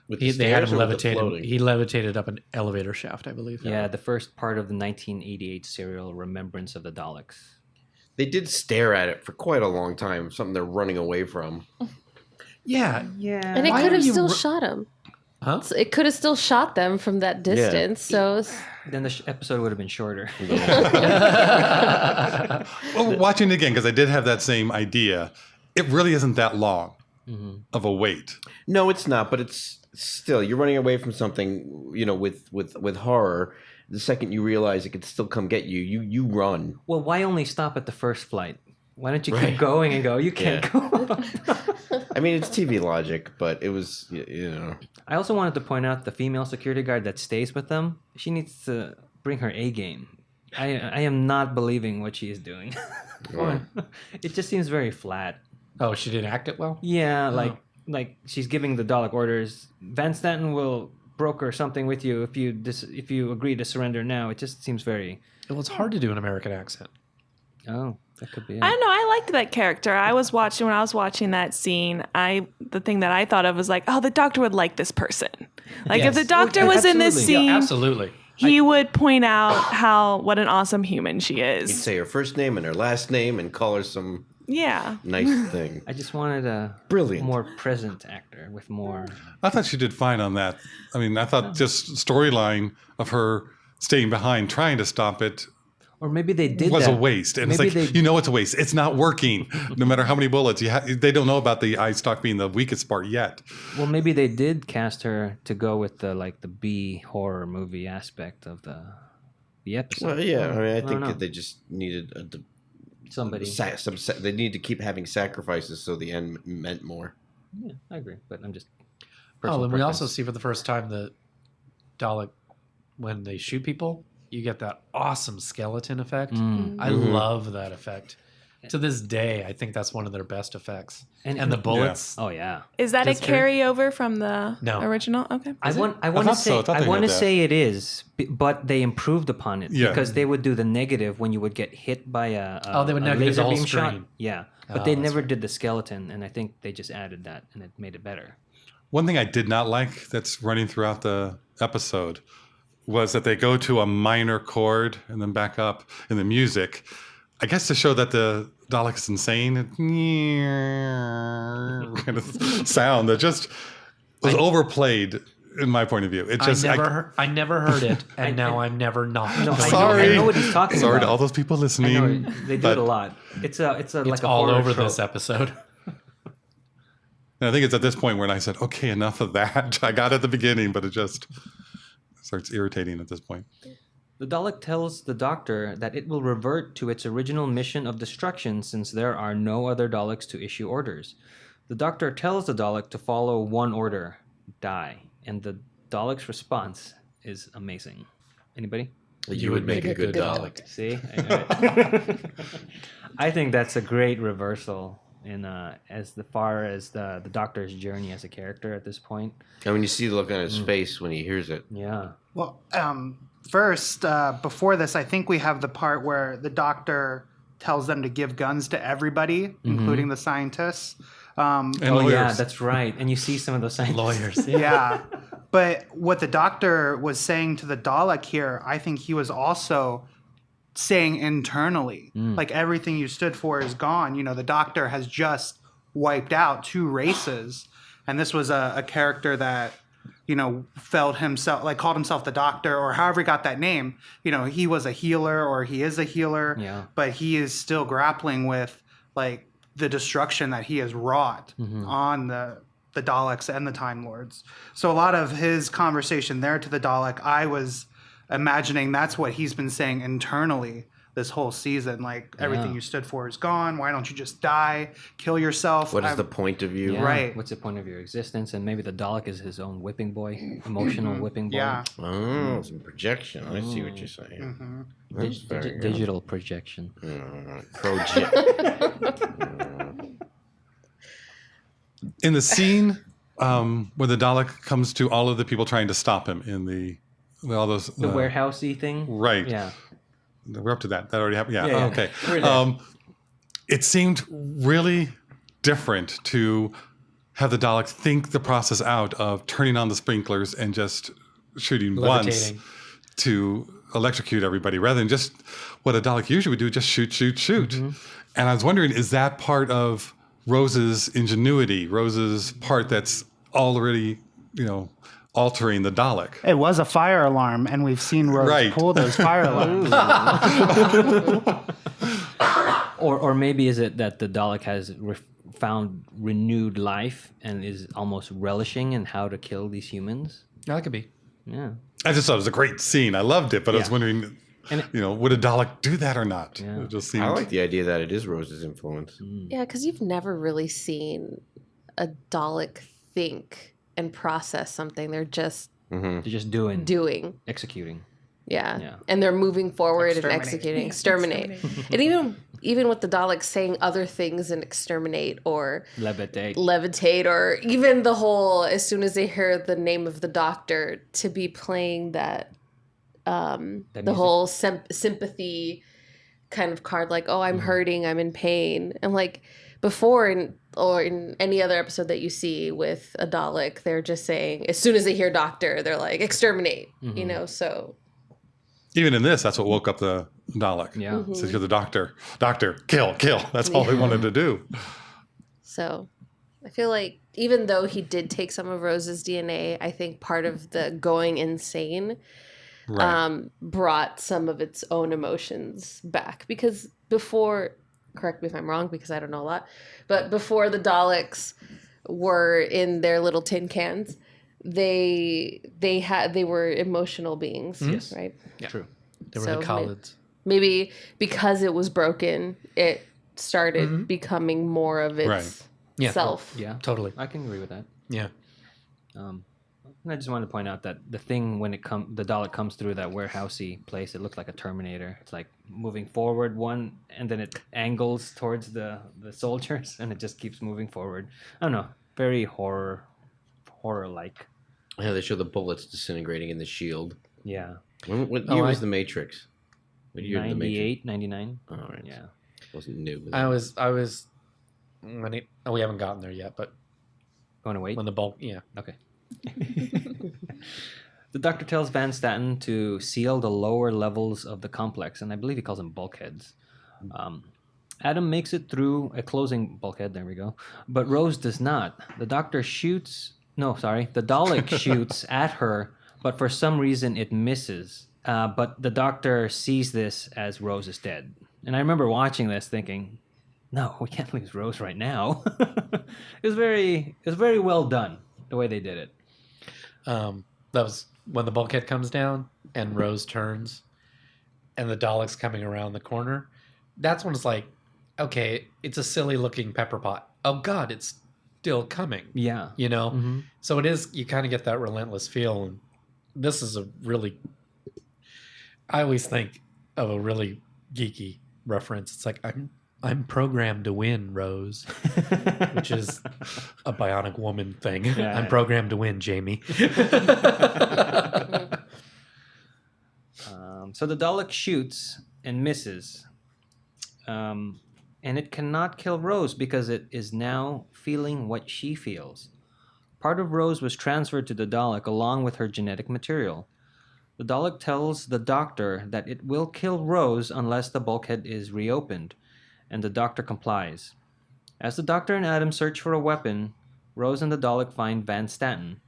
With They had him stairs or with the levitated. floating? He levitated up an elevator shaft, I believe. yeah, the first part of the 1988 serial Remembrance of the Daleks. They did stare at it for quite a long time. Something they're running away from. Yeah. And it Why could are have you still ru- shot him. Huh? So it could have still shot them from that distance. So Then the episode would have been shorter. Well, watching it again, because I did have that same idea, it really isn't that long of a wait. No, it's not. But it's still you're running away from something. You know, with horror, the second you realize it could still come get you, you run. Well, why only stop at the first flight? Why don't you Right. keep going and go? You can't Yeah. go. I mean, it's TV logic, but it was I also wanted to point out the female security guard that stays with them. She needs to bring her A game. I am not believing what she is doing. Wow. It just seems very flat. Oh, she didn't act it well? Yeah, like she's giving the Dalek orders. Van Stanton will broker something with you if you agree to surrender now. It just seems very. Well, it's hard to do an American accent. Oh, that could be it. I don't know. I liked that character. When I was watching that scene, the thing that I thought of was like, oh, the Doctor would like this person. Like if Yes. the Doctor Oh, was in this absolutely. scene, Absolutely. he would point out what an awesome human she You'd is. say her first name and her last name and call her some Yeah. nice thing. I just wanted a Brilliant. more present actor with more. I thought she did fine on that. I mean, I thought just storyline of her staying behind, trying to stop it, Or maybe they did was that. a waste. And Maybe it's like, it's a waste. It's not working. No matter how many bullets. They don't know about the eye stalk being the weakest part yet. Well, maybe they did cast her to go with the B horror movie aspect of the episode. Well, yeah. I mean, I don't think know. that they just needed Somebody. they need to keep having sacrifices so the end meant more. Yeah, I agree, but I'm just. Oh, personal and we also preference. see for the first time the Dalek, when they shoot people, you get that awesome skeleton effect. I love that effect. To this day, I think that's one of their best effects. And the bullets. Oh yeah. Is that a Just very- carryover from the No. original? Okay. I want to thought so. say I thought I they want to had that. say it is, but they improved upon it Yeah. because they would do the negative when you would get hit by a They would a negative laser the whole beam shot. screen. Yeah, but Oh, they that's never did the skeleton, and I think they just added that, and it made it better. One thing I did not like that's running throughout the episode was that they go to a minor chord and then back up in the music. I guess to show that the Dalek is insane. Kind of sound that just was overplayed in my point of view. It just I never heard it, and now I'm never not. No, Sorry. I know what he's talking Sorry about. to all those people I listening. know they do it a lot. It's like It's a all horror over trope. this episode. And I think it's at this point when I said, okay, enough of that. I got it at the beginning, but it just starts irritating at this point. The Dalek tells the Doctor that it will revert to its original mission of destruction since there are no other Daleks to issue orders. The Doctor tells the Dalek to follow one order, die. And the Dalek's response is amazing. Anybody? You would make a good Dalek. See? I think that's a great reversal in as far as the Doctor's journey as a character at this point. I mean, you see the look on his face when he hears it. Yeah. Well, first, before this, I think we have the part where the Doctor tells them to give guns to everybody, including the scientists. And Oh lawyers. yeah, that's right. And you see some of those scientists. Lawyers. Yeah. But what the Doctor was saying to the Dalek here, I think he was also saying internally, like everything you stood for is gone. You know, the Doctor has just wiped out 2 races. And this was a character that, you know, felt himself, like called himself the Doctor or however he got that name. You know, he was a healer or he is a healer, Yeah. but he is still grappling with like the destruction that he has wrought on the Daleks and the Time Lords. So a lot of his conversation there to the Dalek, I was imagining that's what he's been saying internally this whole season. Like everything you stood for is gone. Why don't you just die, kill yourself? What is the point of you? Yeah. Right. What's the point of your existence? And maybe the Dalek is his own whipping boy, emotional whipping boy. Yeah. Oh, some projection. I see what you're saying. That's very good. Digital projection. Project. In the scene where the Dalek comes to all of the people trying to stop him in the all those The warehousey thing. right. Yeah. We're up to that. That already happened. Yeah. Yeah, yeah. Okay. We're there. It seemed really different to have the Daleks think the process out of turning on the sprinklers and just shooting once Levitating. to electrocute everybody, rather than just what a Dalek usually would do, just shoot. Mm-hmm. And I was wondering, is that part of Rose's ingenuity, Rose's part that's already, altering the Dalek? It was a fire alarm, and we've seen Rose Right. pull those fire alarms. Or maybe is it that the Dalek has found renewed life and is almost relishing in how to kill these humans? That could be. Yeah. I just thought it was a great scene. I loved it, but I was Yeah. wondering, And would a Dalek do that or not? Yeah. It just seemed. I like the idea that it is Rose's influence. Yeah, because you've never really seen a Dalek think and process something. They're just They're just doing, executing. yeah. Yeah. And they're moving forward and Exterminate. executing, exterminate. And even with the Daleks saying other things and exterminate or levitate, or even the whole, as soon as they hear the name of the Doctor, to be playing that the music. whole sympathy kind of card, like, oh, I'm hurting, I'm in pain. And like before or in any other episode that you see with a Dalek, they're just saying, as soon as they hear Doctor, they're like, exterminate, so. Even in this, that's what woke up the Dalek. Yeah. Says, you're the doctor. Doctor, kill. That's all they wanted to do. So I feel like even though he did take some of Rose's DNA, I think part of the going insane Right. brought some of its own emotions back. Because before, correct me if I'm wrong because I don't know a lot, but before the Daleks were in their little tin cans, they were emotional beings, Yes. right? Yeah. True. They were So the Khalids. Maybe because it was broken, it started becoming more of its Right. Yeah. self. Yeah. Totally. I can agree with that. Yeah. And I just wanted to point out that the thing when the Dalek comes through that warehousey place, it looks like a Terminator. It's like moving forward one, and then it angles towards the soldiers, and it just keeps moving forward. I don't know, very horror-like. Yeah, they show the bullets disintegrating in the shield. Yeah. What year was The Matrix? What year did The Matrix? 98, 99. Oh, right. Yeah. Wasn't new. But I was we haven't gotten there yet, but Going to wait. when the bulk, yeah. Okay. The Doctor tells Van Staten to seal the lower levels of the complex, and I believe he calls them bulkheads. Adam makes it through a closing bulkhead, there we go, but Rose does not. The Dalek shoots at her, but for some reason it misses. But the Doctor sees this as Rose is dead. And I remember watching this thinking, no, we can't lose Rose right now. It was very well done, the way they did it. That was when the bulkhead comes down and Rose turns and the Dalek's coming around the corner. That's when it's like, okay, it's a silly looking pepper pot. Oh God, it's still coming. Yeah. Mm-hmm. So it is, you kind of get that relentless feel. And this is I always think of a really geeky reference. It's like, I'm programmed to win, Rose, which is a bionic woman thing. Yeah. I'm programmed to win, Jamie. So the Dalek shoots and misses. And it cannot kill Rose because it is now feeling what she feels. Part of Rose was transferred to the Dalek along with her genetic material. The Dalek tells the Doctor that it will kill Rose unless the bulkhead is reopened, and the Doctor complies. As the Doctor and Adam search for a weapon, Rose and the Dalek find Van Staten.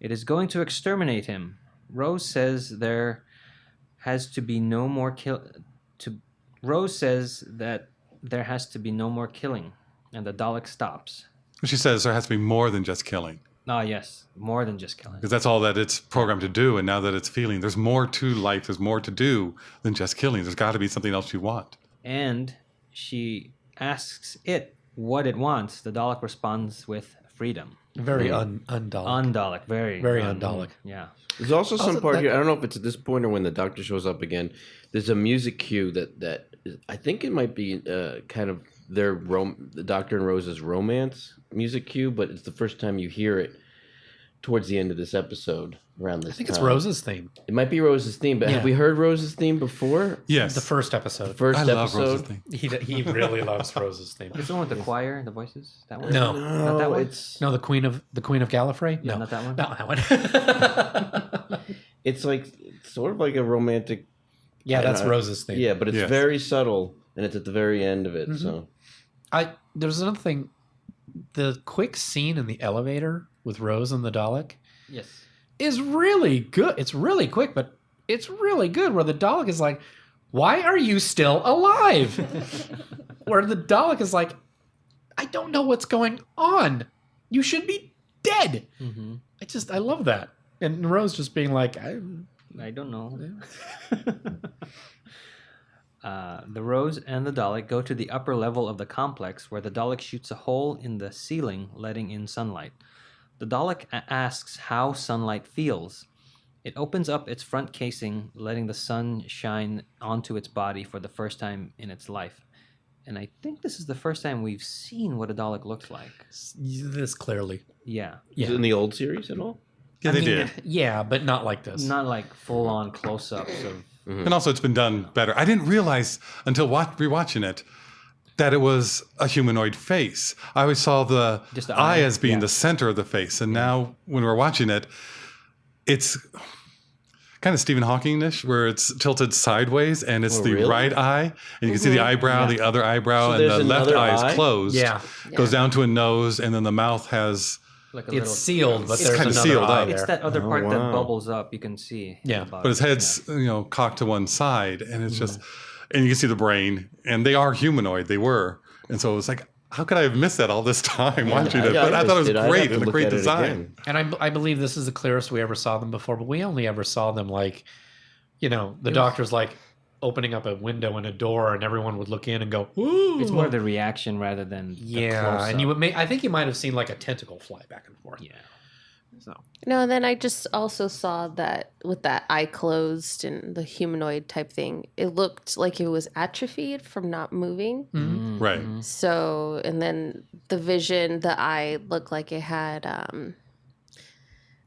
It is going to exterminate him. Rose says has to be no more Rose says that there has to be no more killing, and the Dalek stops. She says there has to be more than just killing, Ah, yes, more than just killing. because that's all that it's programmed to do. And now that it's feeling, there's more to life. There's more to do than just killing. There's got to be something else you want. And she asks it what it wants. The Dalek responds with freedom. Very un-Dalek. Undalek, very un-Dalek. Yeah. There's also some Also, part that- here. I don't know if it's at this point or when the Doctor shows up again. There's a music cue that I think it might be kind of the Doctor and Rose's romance music cue, but it's the first time you hear it towards the end of this episode around this I think it's time. Rose's theme. It might be Rose's theme, but Yeah. have we heard Rose's theme before? Yes. The first episode. First I love episode. Rose's thing. He really loves Rose's theme. It's the one with the choir, the voices. That one. No. Not that one? It's No, the Queen of Gallifrey. Yeah, No, not that one? Not that one. it's like sort of like a romantic. Yeah, that's I- Rose's theme. Yeah, but it's Yes. very subtle, and it's at the very end of it. Mhm. So There's another thing. The quick scene in the elevator with Rose and the Dalek Yes. is really good. It's really quick, but it's really good. Where the Dalek is like, "Why are you still alive?" Where the Dalek is like, "I don't know what's going on. You should be dead." Mm-hmm. I love that. And Rose just being like, I don't know. The Rose and the Dalek go to the upper level of the complex where the Dalek shoots a hole in the ceiling, letting in sunlight. The Dalek asks how sunlight feels. It opens up its front casing, letting the sun shine onto its body for the first time in its life. And I think this is the first time we've seen what a Dalek looks like. this clearly. Yeah. is it in the old series at all? Yeah, they did. Yeah, but not like this. Not like full-on close-ups of... And also, it's been done better. I didn't realize until rewatching it that it was a humanoid face. I always saw the Just the eye eye, as being yeah. the center of the face. And now, when we're watching it, it's kind of Stephen Hawking-ish, where it's tilted sideways, and it's the really? right eye, and you can see the eyebrow, the other eyebrow, So and the there's left another eye eye? is closed. Yeah. Goes down to a nose, and then the mouth has... Like a It's little, sealed, but It's there's kinda another sealed eye up. there. It's that other part that wow. bubbles up. You can see. Yeah. at the bottom. But his head's cocked to one side, and it's just, and you can see the brain, and they are humanoid. They were, and so it was like, how could I have missed that all this time watching it? But I thought it was great and a great design. And I believe this is the clearest we ever saw them before, but we only ever saw them like, the doctor's like opening up a window and a door, and everyone would look in and go, "Ooh!" It's more the reaction rather than the yeah, close-up. and I think you might have seen like a tentacle fly back and forth. Yeah. So No, and then I just also saw that with that eye closed and the humanoid type thing, it looked like it was atrophied from not moving. Mm-hmm. Right. So, and then the vision, the eye looked like it had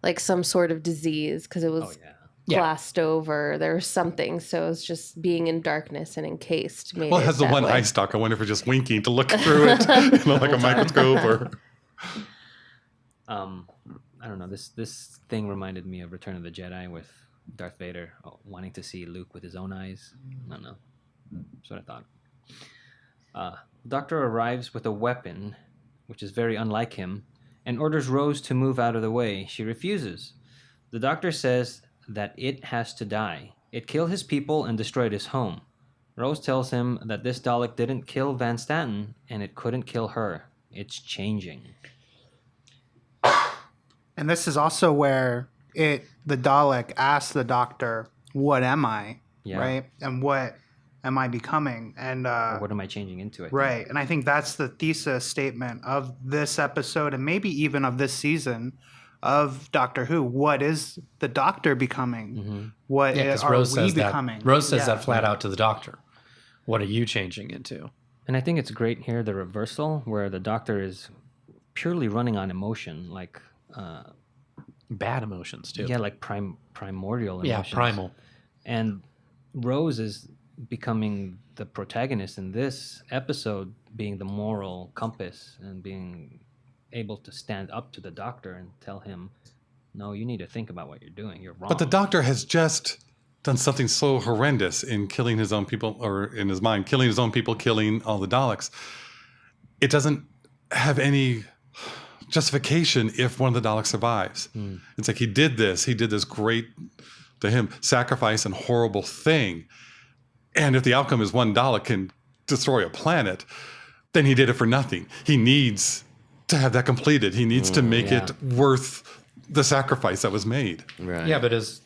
like some sort of disease because it was Oh yeah. Yeah. glassed over. There was something. So it was just being in darkness and encased. Made Well, it it has the that one way. eye stalk. I wonder if it's just winking to look through it, like a microscope or. I don't know. This thing reminded me of Return of the Jedi with Darth Vader wanting to see Luke with his own eyes. I don't know. That's what I thought. The Doctor arrives with a weapon, which is very unlike him, and orders Rose to move out of the way. She refuses. The Doctor says that it has to die. It killed his people and destroyed his home. Rose tells him that this Dalek didn't kill Van Staten, and it couldn't kill her. It's changing. And this is also where the Dalek asks the Doctor, "What am I?" Yeah. Right? And what am I becoming? And Or what am I changing into? I think. right. And I think that's the thesis statement of this episode, and maybe even of this season of Doctor Who. What is the Doctor becoming? Mm-hmm. What yeah, because are Rose we says becoming? that. Rose says Yeah. that flat out to the Doctor. What are you changing into? And I think it's great here, the reversal, where the Doctor is purely running on emotion, like Bad emotions too. yeah, like primordial Yeah, emotions. primal. And Rose is becoming the protagonist in this episode, being the moral compass and being able to stand up to the Doctor and tell him, no, you need to think about what you're doing. You're wrong. But the Doctor has just done something so horrendous in killing his own people, or in his mind, killing his own people, killing all the Daleks. It doesn't have any justification if one of the Daleks survives. It's like he did this great, to him, sacrifice and horrible thing. And if the outcome is one Dalek can destroy a planet, then he did it for nothing. He needs to have that completed. He needs to make it worth the sacrifice that was made. Right. Yeah, but as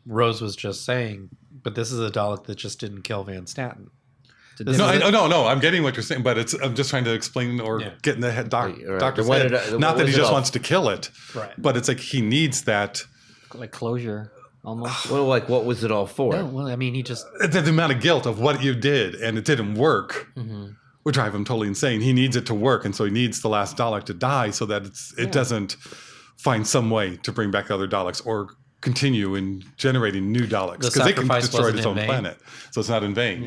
Rose was just saying, but this is a Dalek that just didn't kill Van Staten. This No, is a- no, I'm getting what you're saying, but I'm just trying to explain or Yeah. get in the head, Right. doctor's Then head. what did Not that he was it just all- wants to kill it, Right. but it's like he needs that. like closure, almost. Well, like, what was it all for? No, well, I mean, he just The amount of guilt of what you did and it didn't work would drive him totally insane. He needs it to work, and so he needs the last Dalek to die so that it doesn't find some way to bring back the other Daleks or continue in generating new Daleks The because they can sacrifice destroy wasn't his in own vain. planet. So it's not in vain.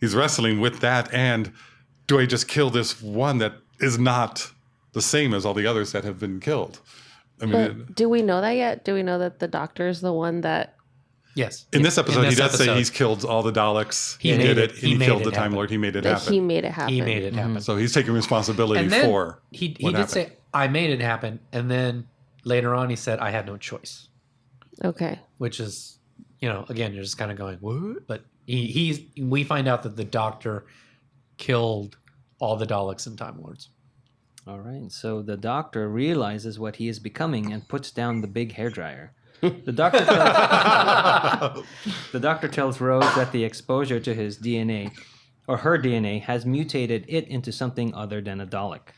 He's wrestling with that. And do I just kill this one that is not the same as all the others that have been killed? I mean, But do we know that yet? Do we know that the doctor is the one that? Yes. in this episode, he does say episode, he's killed all the Daleks. He He made did it- it. he And he made killed it the Time happen. Lord. He made it That happen. he made it happen. He made it happen. So he's taking responsibility And then for he what did happened. say, I made it happen. And then later on, he said, I had no choice, Okay. which is, again, you're just kind of going, what? But we find out that the doctor killed all the Daleks and Time Lords. All right, so the doctor realizes what he is becoming and puts down the big hairdryer. The doctor tells Rose that the exposure to his DNA, or her DNA, has mutated it into something other than a Dalek.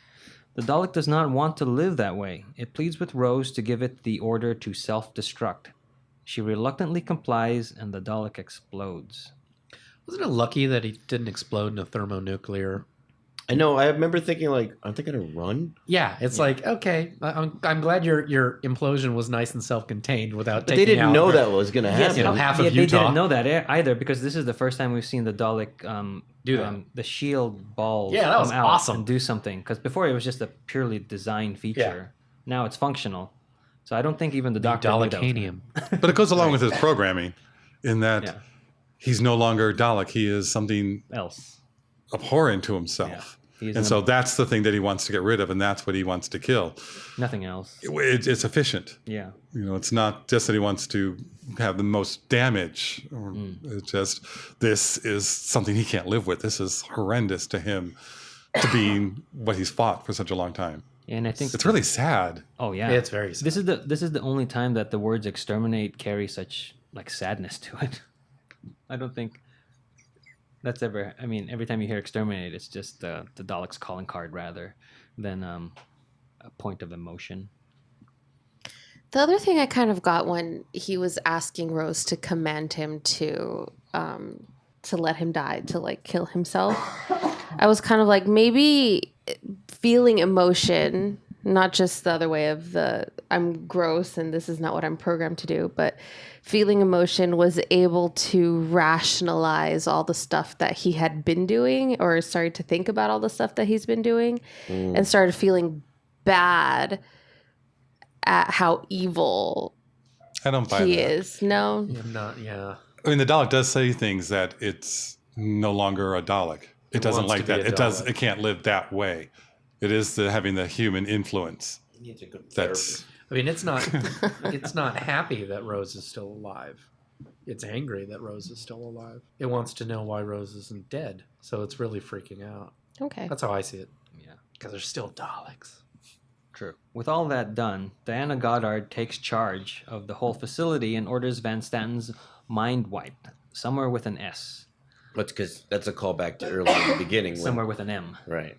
The Dalek does not want to live that way. It pleads with Rose to give it the order to self-destruct. She reluctantly complies, and the Dalek explodes. Wasn't it lucky that he didn't explode in a thermonuclear? I know. I remember thinking, like, aren't they going to run? Yeah, it's like, okay, I'm glad your implosion was nice and self-contained without But taking they didn't out know that was going to happen. half Yeah, of they Utah. didn't know that either because this is the first time we've seen the Dalek Do that. the shield balls Yeah, that was come out awesome. and do something. Because before it was just a purely design feature. Now it's functional. So I don't think even the doctor knew that was gonna- Dalekanium. But it goes along with his programming in that Yeah. he's no longer Dalek. He is something else. abhorrent to himself. He's And so that's the thing that he wants to get rid of, and that's what he wants to kill. nothing else. It's efficient. Yeah. It's not just that he wants to have the most damage. It's just this is something he can't live with. This is horrendous to him to being what he's fought for such a long time. And I think It's really sad. Oh yeah. It's very sad. This is the only time that the words exterminate carry such like sadness to it. I don't think that's ever. I mean, every time you hear exterminate, it's just the Dalek's calling card rather than a point of emotion. The other thing I kind of got when he was asking Rose to command him to let him die, to like kill himself, I was kind of like, maybe feeling emotion, not just the other way of the I'm gross and this is not what I'm programmed to do, but feeling emotion was able to rationalize all the stuff that he had been doing, or started to think about all the stuff that he's been doing, and started feeling bad at how evil I don't buy he that. is. No? I mean, the Dalek does say things that it's no longer a Dalek. It doesn't wants like to be that. a It does. Dalek. It can't live that way. It is having the human influence. It's a good That's I mean, it's not happy that Rose is still alive. It's angry that Rose is still alive. It wants to know why Rose isn't dead. So it's really freaking out. Okay. That's how I see it. Yeah. Because there's still Daleks. True. With all that done, Diana Goddard takes charge of the whole facility and orders Van Stanton's mind wiped, somewhere with an S, That's because that's a callback to earlier in the beginning. When, somewhere with an M. Right.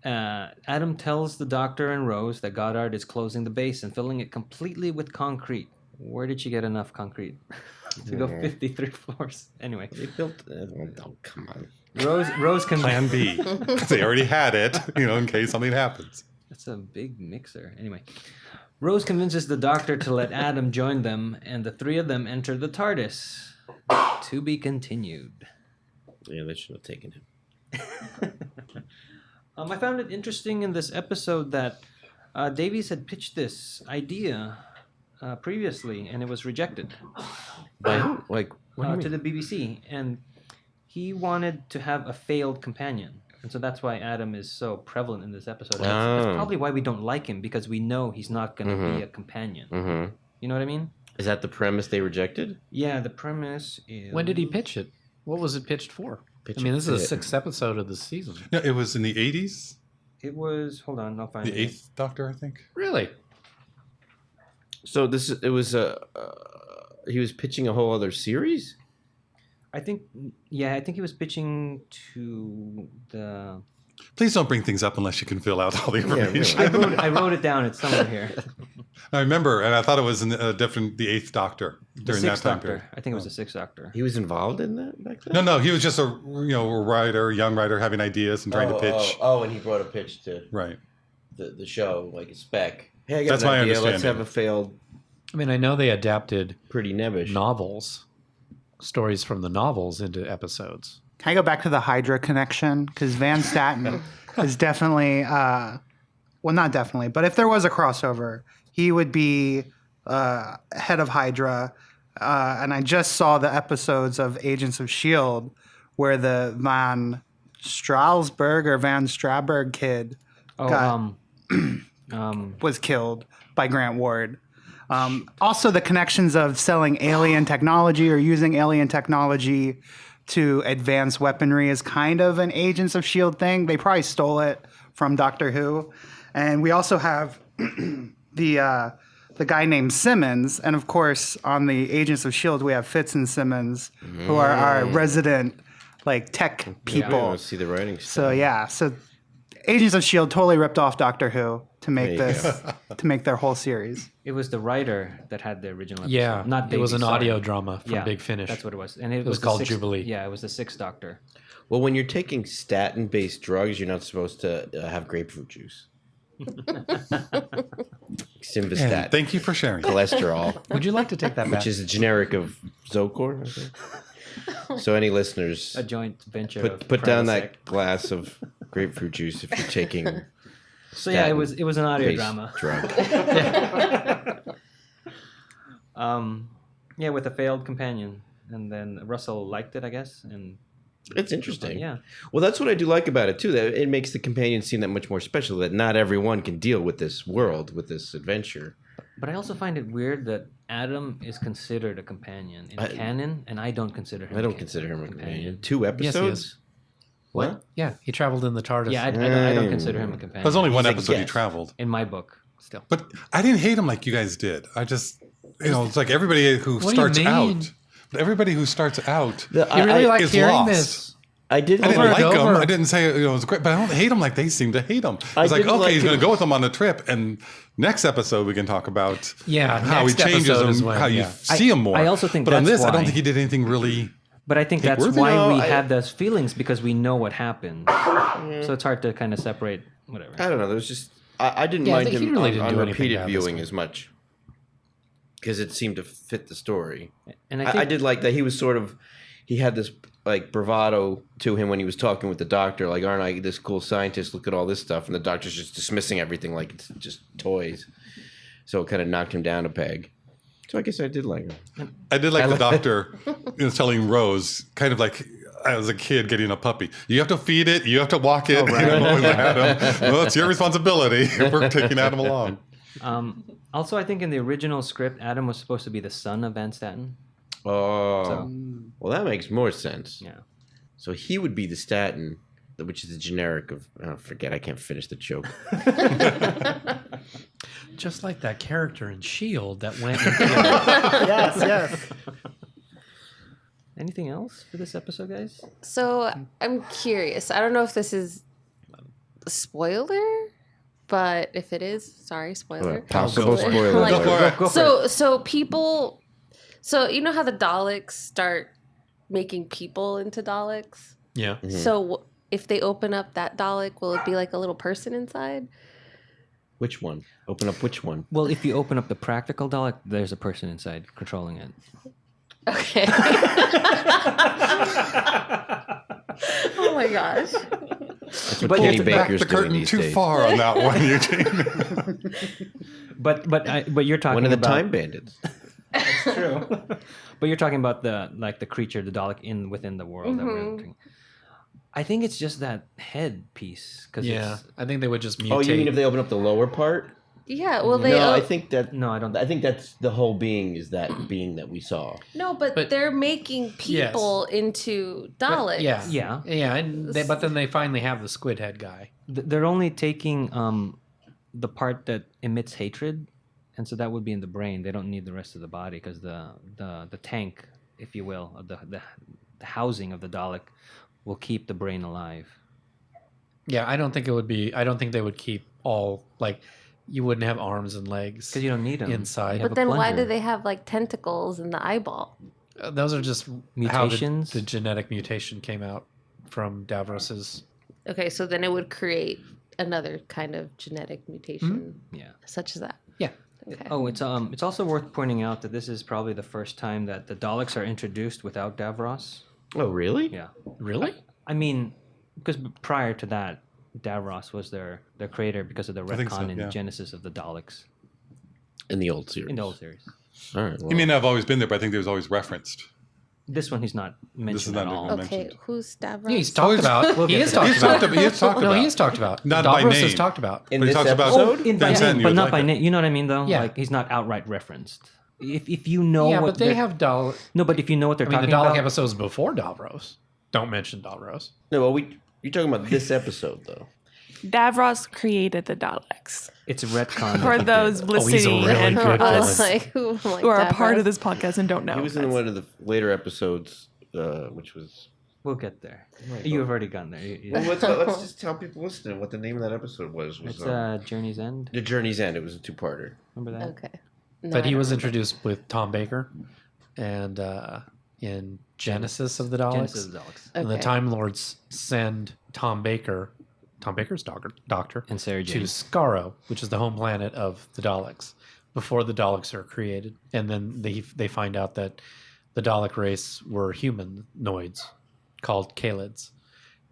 Adam tells the doctor and Rose that Goddard is closing the base and filling it completely with concrete. Where did she get enough concrete to go 53 floors? Anyway, They built. Oh, come on. Rose can. Plan B. They already had it, in case something happens. That's a big mixer. Anyway, Rose convinces the doctor to let Adam join them, and the three of them enter the TARDIS. To be continued. Yeah, they should have taken him. I found it interesting in this episode that Davies had pitched this idea previously, and it was rejected By who? Like, what do you to mean? the BBC. And he wanted to have a failed companion. And so that's why Adam is so prevalent in this episode. That's Oh. probably why we don't like him, because we know he's not going to be a companion. Mm-hmm. You know what I mean? Is that the premise they rejected? Yeah, the premise is... When did he pitch it? What was it pitched for? Pitch I mean, this is it. the 6th episode of the season. No, it was in the 80s. It was... Hold on, I'll find The it. Eighth Doctor, I think. Really? So it was he was pitching a whole other series. I think he was pitching to the... Please don't bring things up unless you can fill out all the really. information. I wrote it down. It's somewhere here. I remember, and I thought it was in the Eighth Doctor The during that Sixth time Doctor. period. I think it was the Sixth Doctor. He was involved in that back then. No, he was just a young writer having ideas and trying to pitch. Oh, and he brought a pitch to. Right. the show, like a spec. Hey, I got That's an my idea. Let's understanding. have a failed I mean, I know they adapted Pretty Nebbish. novels, stories from the novels into episodes. Can I go back to the Hydra connection? Because Van Staten is definitely, well, not definitely, but if there was a crossover, he would be head of Hydra. And I just saw the episodes of Agents of S.H.I.E.L.D. where the Van Straberg kid was killed by Grant Ward. Also, the connections of selling alien technology or using alien technology to advance weaponry is kind of an Agents of S.H.I.E.L.D. thing. They probably stole it from Doctor Who. And we also have the guy named Simmons. And of course, on the Agents of S.H.I.E.L.D., we have Fitz and Simmons, who are our resident like tech people. I want to see the writing. So yeah, so Agents of S.H.I.E.L.D. totally ripped off Doctor Who to make There you this, to make their whole series. It was the writer that had the original episode. Yeah, not it was Davey, an sorry. audio drama from Big Finish. That's what it was. And it was the called sixth- Jubilee. Yeah, it was the Sixth Doctor. Well, when you're taking statin-based drugs, you're not supposed to have grapefruit juice. Simvastatin. Thank you for sharing. Cholesterol, Would you like to take that back? which is a generic of Zocor. I think. So any listeners, A joint venture. put of down Prilosec. that glass of grapefruit juice if you're taking. So yeah, it was an audio based drama. drug. Yeah, with a failed companion, and then Russell liked it, I guess, and It's interesting. yeah. Well, that's what I do like about it too. That it makes the companion seem that much more special. That not everyone can deal with this world, with this adventure. But I also find it weird that Adam is considered a companion in canon, and I don't consider him. I don't consider him a companion. 2 episodes. Yes, he is. What? Yeah, he traveled in the TARDIS. Yeah, I don't consider him a companion. There's only one He's a episode he guest. traveled. in my book. Still, But I didn't hate him like you guys did. I just, it's like everybody who What do you starts mean? out. But everybody who starts out, You really like is hearing lost. this. I didn't I didn't Over like and him. over. I didn't say it was great, but I don't hate him like they seem to hate him. I It's like, didn't okay, like he's going him. to go with him on the trip, and next episode we can talk about Yeah, how he next changes episode is him, when, how you yeah. see him more. I also think but on that's this, I don't why. think he did anything really. but I think that's worthy? why No, we I- have those feelings because we know what happened. So it's hard to kind of separate whatever. I don't know. There was just I didn't Yeah, I mind think he him really on, didn't on do anything repeated bad this viewing one. as much because it seemed to fit the story. And I think I did like that he was sort of he had this like bravado to him when he was talking with the doctor, like, aren't I this cool scientist? Look at all this stuff, and the doctor's just dismissing everything like it's just toys. So it kind of knocked him down a peg. So I guess I did like him. I did like the doctor telling Rose, kind of like as a kid getting a puppy. You have to feed it. You have to walk it. right. You know, with Adam. Well, it's your responsibility. We're taking Adam along. also I think in the original script, Adam was supposed to be the son of Van Staten. Oh, well, that makes more sense. Yeah. So he would be the statin, which is the generic of. Oh, forget, I can't finish the joke. Just like that character in S.H.I.E.L.D. that went. Yes, yes. Anything else for this episode, guys? So I'm curious. I don't know if this is a spoiler, but if it is, sorry, spoiler. Possible for it. spoiler. Like- alert. Go for it. So people, so you know how the Daleks start making people into Daleks? Yeah. So if they open up that Dalek, will it be like a little person inside? Which one? Open up which one? Well, if you open up the practical Dalek, there's a person inside controlling it. Okay. Oh my gosh. That's what But Kenny you have to Back Baker's the doing curtain these too days. far on that one, Eugene. But you're talking One of the about Time Bandits. True. But you're talking about the creature, the Dalek within the world that we're entering. I think it's just that head piece. Yeah. I think they would just mutate. Oh, you mean if they open up the lower part? Yeah, well they No, I think that. No, I don't. I think that's the whole being is that being that we saw. no, but But- they're making people into Daleks. Yeah. Yeah. Yeah, and but then they finally have the squid head guy. They're only taking the part that emits hatred, and so that would be in the brain. They don't need the rest of the body because the tank, if you will, of the housing of the Dalek will keep the brain alive. Yeah, I don't think it would be. I don't think they would keep all like. You wouldn't have arms and legs Because you don't need them inside. But then why do they have like tentacles in the eyeball? Those are just Mutations? How the genetic mutation came out from Davros's. Okay, so then it would create another kind of genetic mutation, Yeah. such as that. Yeah. Okay. Oh, it's also worth pointing out that this is probably the first time that the Daleks are introduced without Davros. Oh, really? Yeah. Really? I mean, because prior to that, Davros was their creator because of the think so, retcon and yeah. genesis of the Daleks In the old series. in the old series. All right. He may not have always been there, but I think he was always referenced. This one he's not mentioned not at all. even Okay, mentioned. who's Stavros? Yeah, he's talked about. We'll he get is there. talked He's about. talked about. He is talked No, about. he is talked about. Not by Davros is name. talked about. In But he this talks about episode? In Van by Zandt, name, you but would not like by it. name. You know what I mean, though? Yeah. Like he's not outright referenced. If you know Yeah, what but they they're- have Dalek. no, but if you know what they're I mean, the talking Dalek about, episodes before Davros don't mention Davros. No, well, you're talking about this episode, though. Davros created the Daleks. it's retcon. For those he's a listening really and for good us who who are a part of this podcast and don't know. He was in one of the later episodes, which was. We'll get there. my You have God. already gone there. Well, let's just tell people listening what the name of that episode was. It's Was Journey's End. The Journey's End. It was a two-parter. Remember that? Okay. No, But I he don't was remember. introduced with Tom Baker, and in Genesis of the Daleks. Genesis of the Daleks. And the Okay. Time Lords send Tom Baker's doctor, And Sarah to Jane. Skaro, which is the home planet of the Daleks, before the Daleks are created. And then they find out that the Dalek race were humanoids called Kalids.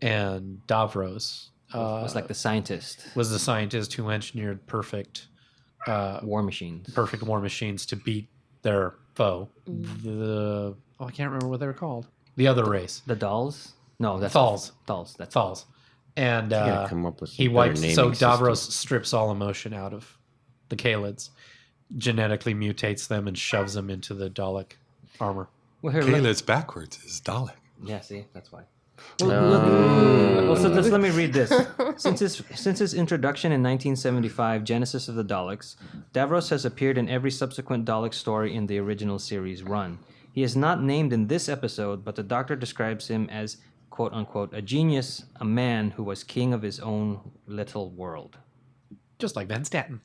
And Davros was like the scientist. was the scientist who engineered perfect War machines. war machines to beat their foe. I can't remember what they were called. The other race. The dolls? No, that's Thals. Thals. That's Thals. And You gotta come up with some he better wipes. So naming Davros system. strips all emotion out of the Kalids, genetically mutates them, and shoves them into the Dalek armor. Well, here, Kayla's backwards is Dalek. yeah, see, that's why. Well, so let me read this. Since his introduction in 1975, Genesis of the Daleks, Davros has appeared in every subsequent Dalek story in the original series run. He is not named in this episode, but the Doctor describes him as "quote unquote" a genius, a man who was king of his own little world. Just like Van Statten.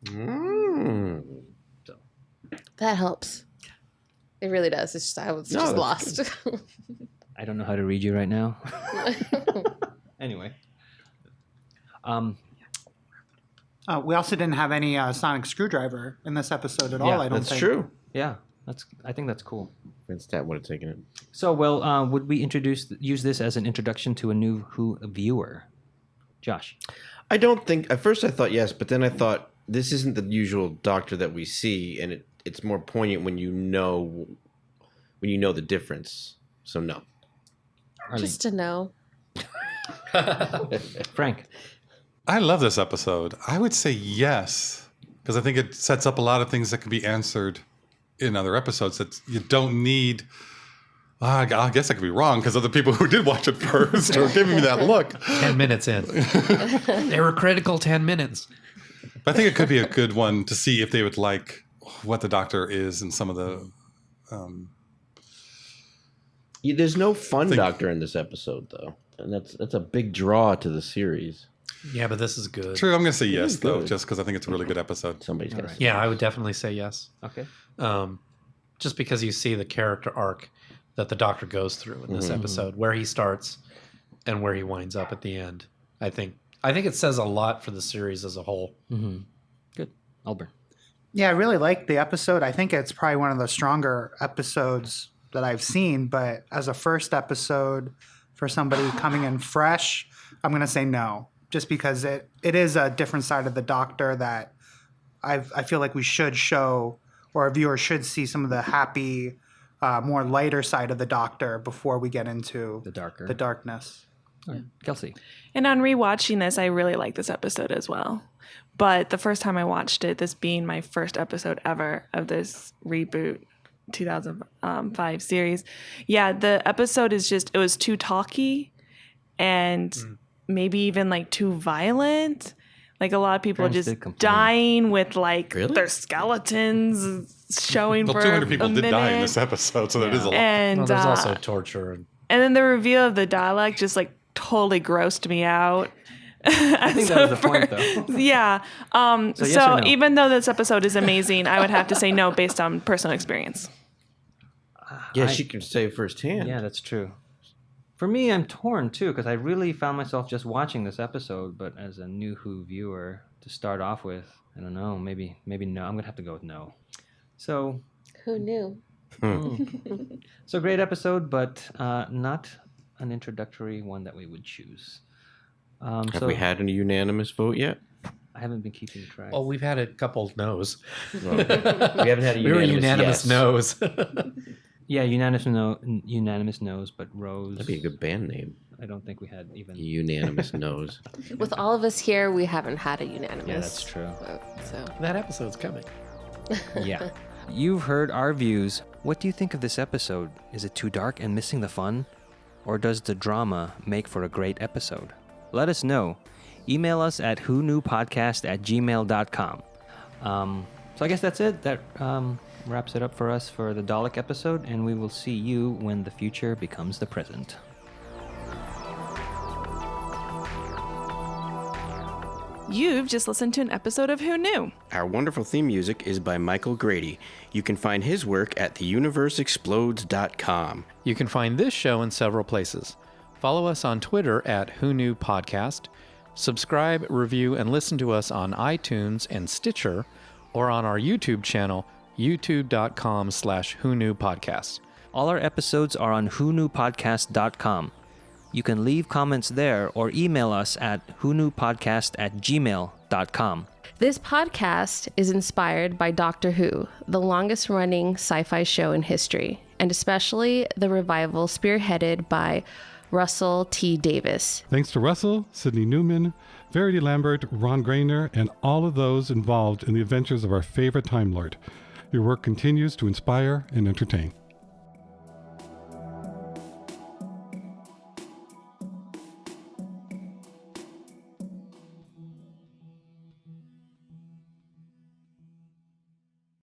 Mm. That helps. It really does. It's just I was No, just that's lost. I don't know how to read you right now. Anyway, We also didn't have any sonic screwdriver in this episode at all. Yeah, I don't That's think. true. yeah, I think that's cool. Vince Stat would have taken it. So, well, would we use this as an introduction to a new Who viewer? Josh. I don't think. At first, I thought yes, but then I thought this isn't the usual Doctor that we see, and it's more poignant when you know the difference. So no. Arlene. Just to know. Frank. I love this episode. I would say yes, because I think it sets up a lot of things that can be answered in other episodes that you don't need. I guess I could be wrong because other people who did watch it first are giving me that look. 10 minutes in. They were critical 10 minutes. But I think it could be a good one to see if they would like what the Doctor is and some of the. There's no fun Doctor in this episode, though, and that's a big draw to the series. Yeah, but this is good. True, I'm going to say yes, is though, good. just because I think it's a really good episode. Somebody's got to right. Yeah, I would definitely say yes. Okay. Just because you see the character arc that the Doctor goes through in this episode, where he starts and where he winds up at the end. I think it says a lot for the series as a whole. Mm-hmm. Good. Albert. Yeah, I really liked the episode. I think it's probably one of the stronger episodes that I've seen. But as a first episode for somebody coming in fresh, I'm going to say no. Just because it is a different side of the Doctor that I feel like we should show, or a viewer should see some of the happy, more lighter side of the Doctor before we get into The darker. the darkness. All right. Kelsey. And on rewatching this, I really like this episode as well. But the first time I watched it, this being my first episode ever of this reboot 2005 series, yeah, the episode is it was too talky and maybe even like too violent. Like a lot of people Friends just did complain. dying with like Really? their skeletons showing Well, for 200 people a did minute. die in this episode, so that is a lot. And Well, there's also torture. and then the reveal of the Dalek just like totally grossed me out. I think that was the point, though. Yeah. So yes or no? Even though this episode is amazing, I would have to say no based on personal experience. Yeah, she can say firsthand. Yeah, that's true. For me, I'm torn too because I really found myself just watching this episode, but as a new Who viewer to start off with, I don't know, maybe no. I'm gonna have to go with no. So Who knew? So great episode, but not an introductory one that we would choose. Have we had a unanimous vote yet? I haven't been keeping track. Oh, we've had a couple no's. Well, we haven't had a We were unanimous unanimous yes. no's. Yeah, unanimous no's, but Rose. That'd be a good band name. I don't think we had even. Unanimous no's. With all of us here, we haven't had a unanimous. Yeah, that's true. vote, so. That episode's coming. Yeah. You've heard our views. What do you think of this episode? Is it too dark and missing the fun? Or does the drama make for a great episode? Let us know. Email us at whoknewpodcast@gmail.com. So I guess that's it. That wraps it up for us for the Dalek episode, and we will see you when the future becomes the present. You've just listened to an episode of Who Knew? Our wonderful theme music is by Michael Grady. You can find his work at theuniverseexplodes.com. You can find this show in several places. Follow us on Twitter at Who Knew Podcast. Subscribe, review, and listen to us on iTunes and Stitcher, or on our YouTube channel, youtube.com/Who Knew Podcast. All our episodes are on whoknewpodcast.com. You can leave comments there or email us at whoknewpodcast@gmail.com. This podcast is inspired by Doctor Who, the longest running sci-fi show in history, and especially the revival spearheaded by Russell T. Davis. Thanks to Russell, Sidney Newman, Verity Lambert, Ron Grainer, and all of those involved in the adventures of our favorite Time Lord. Your work continues to inspire and entertain.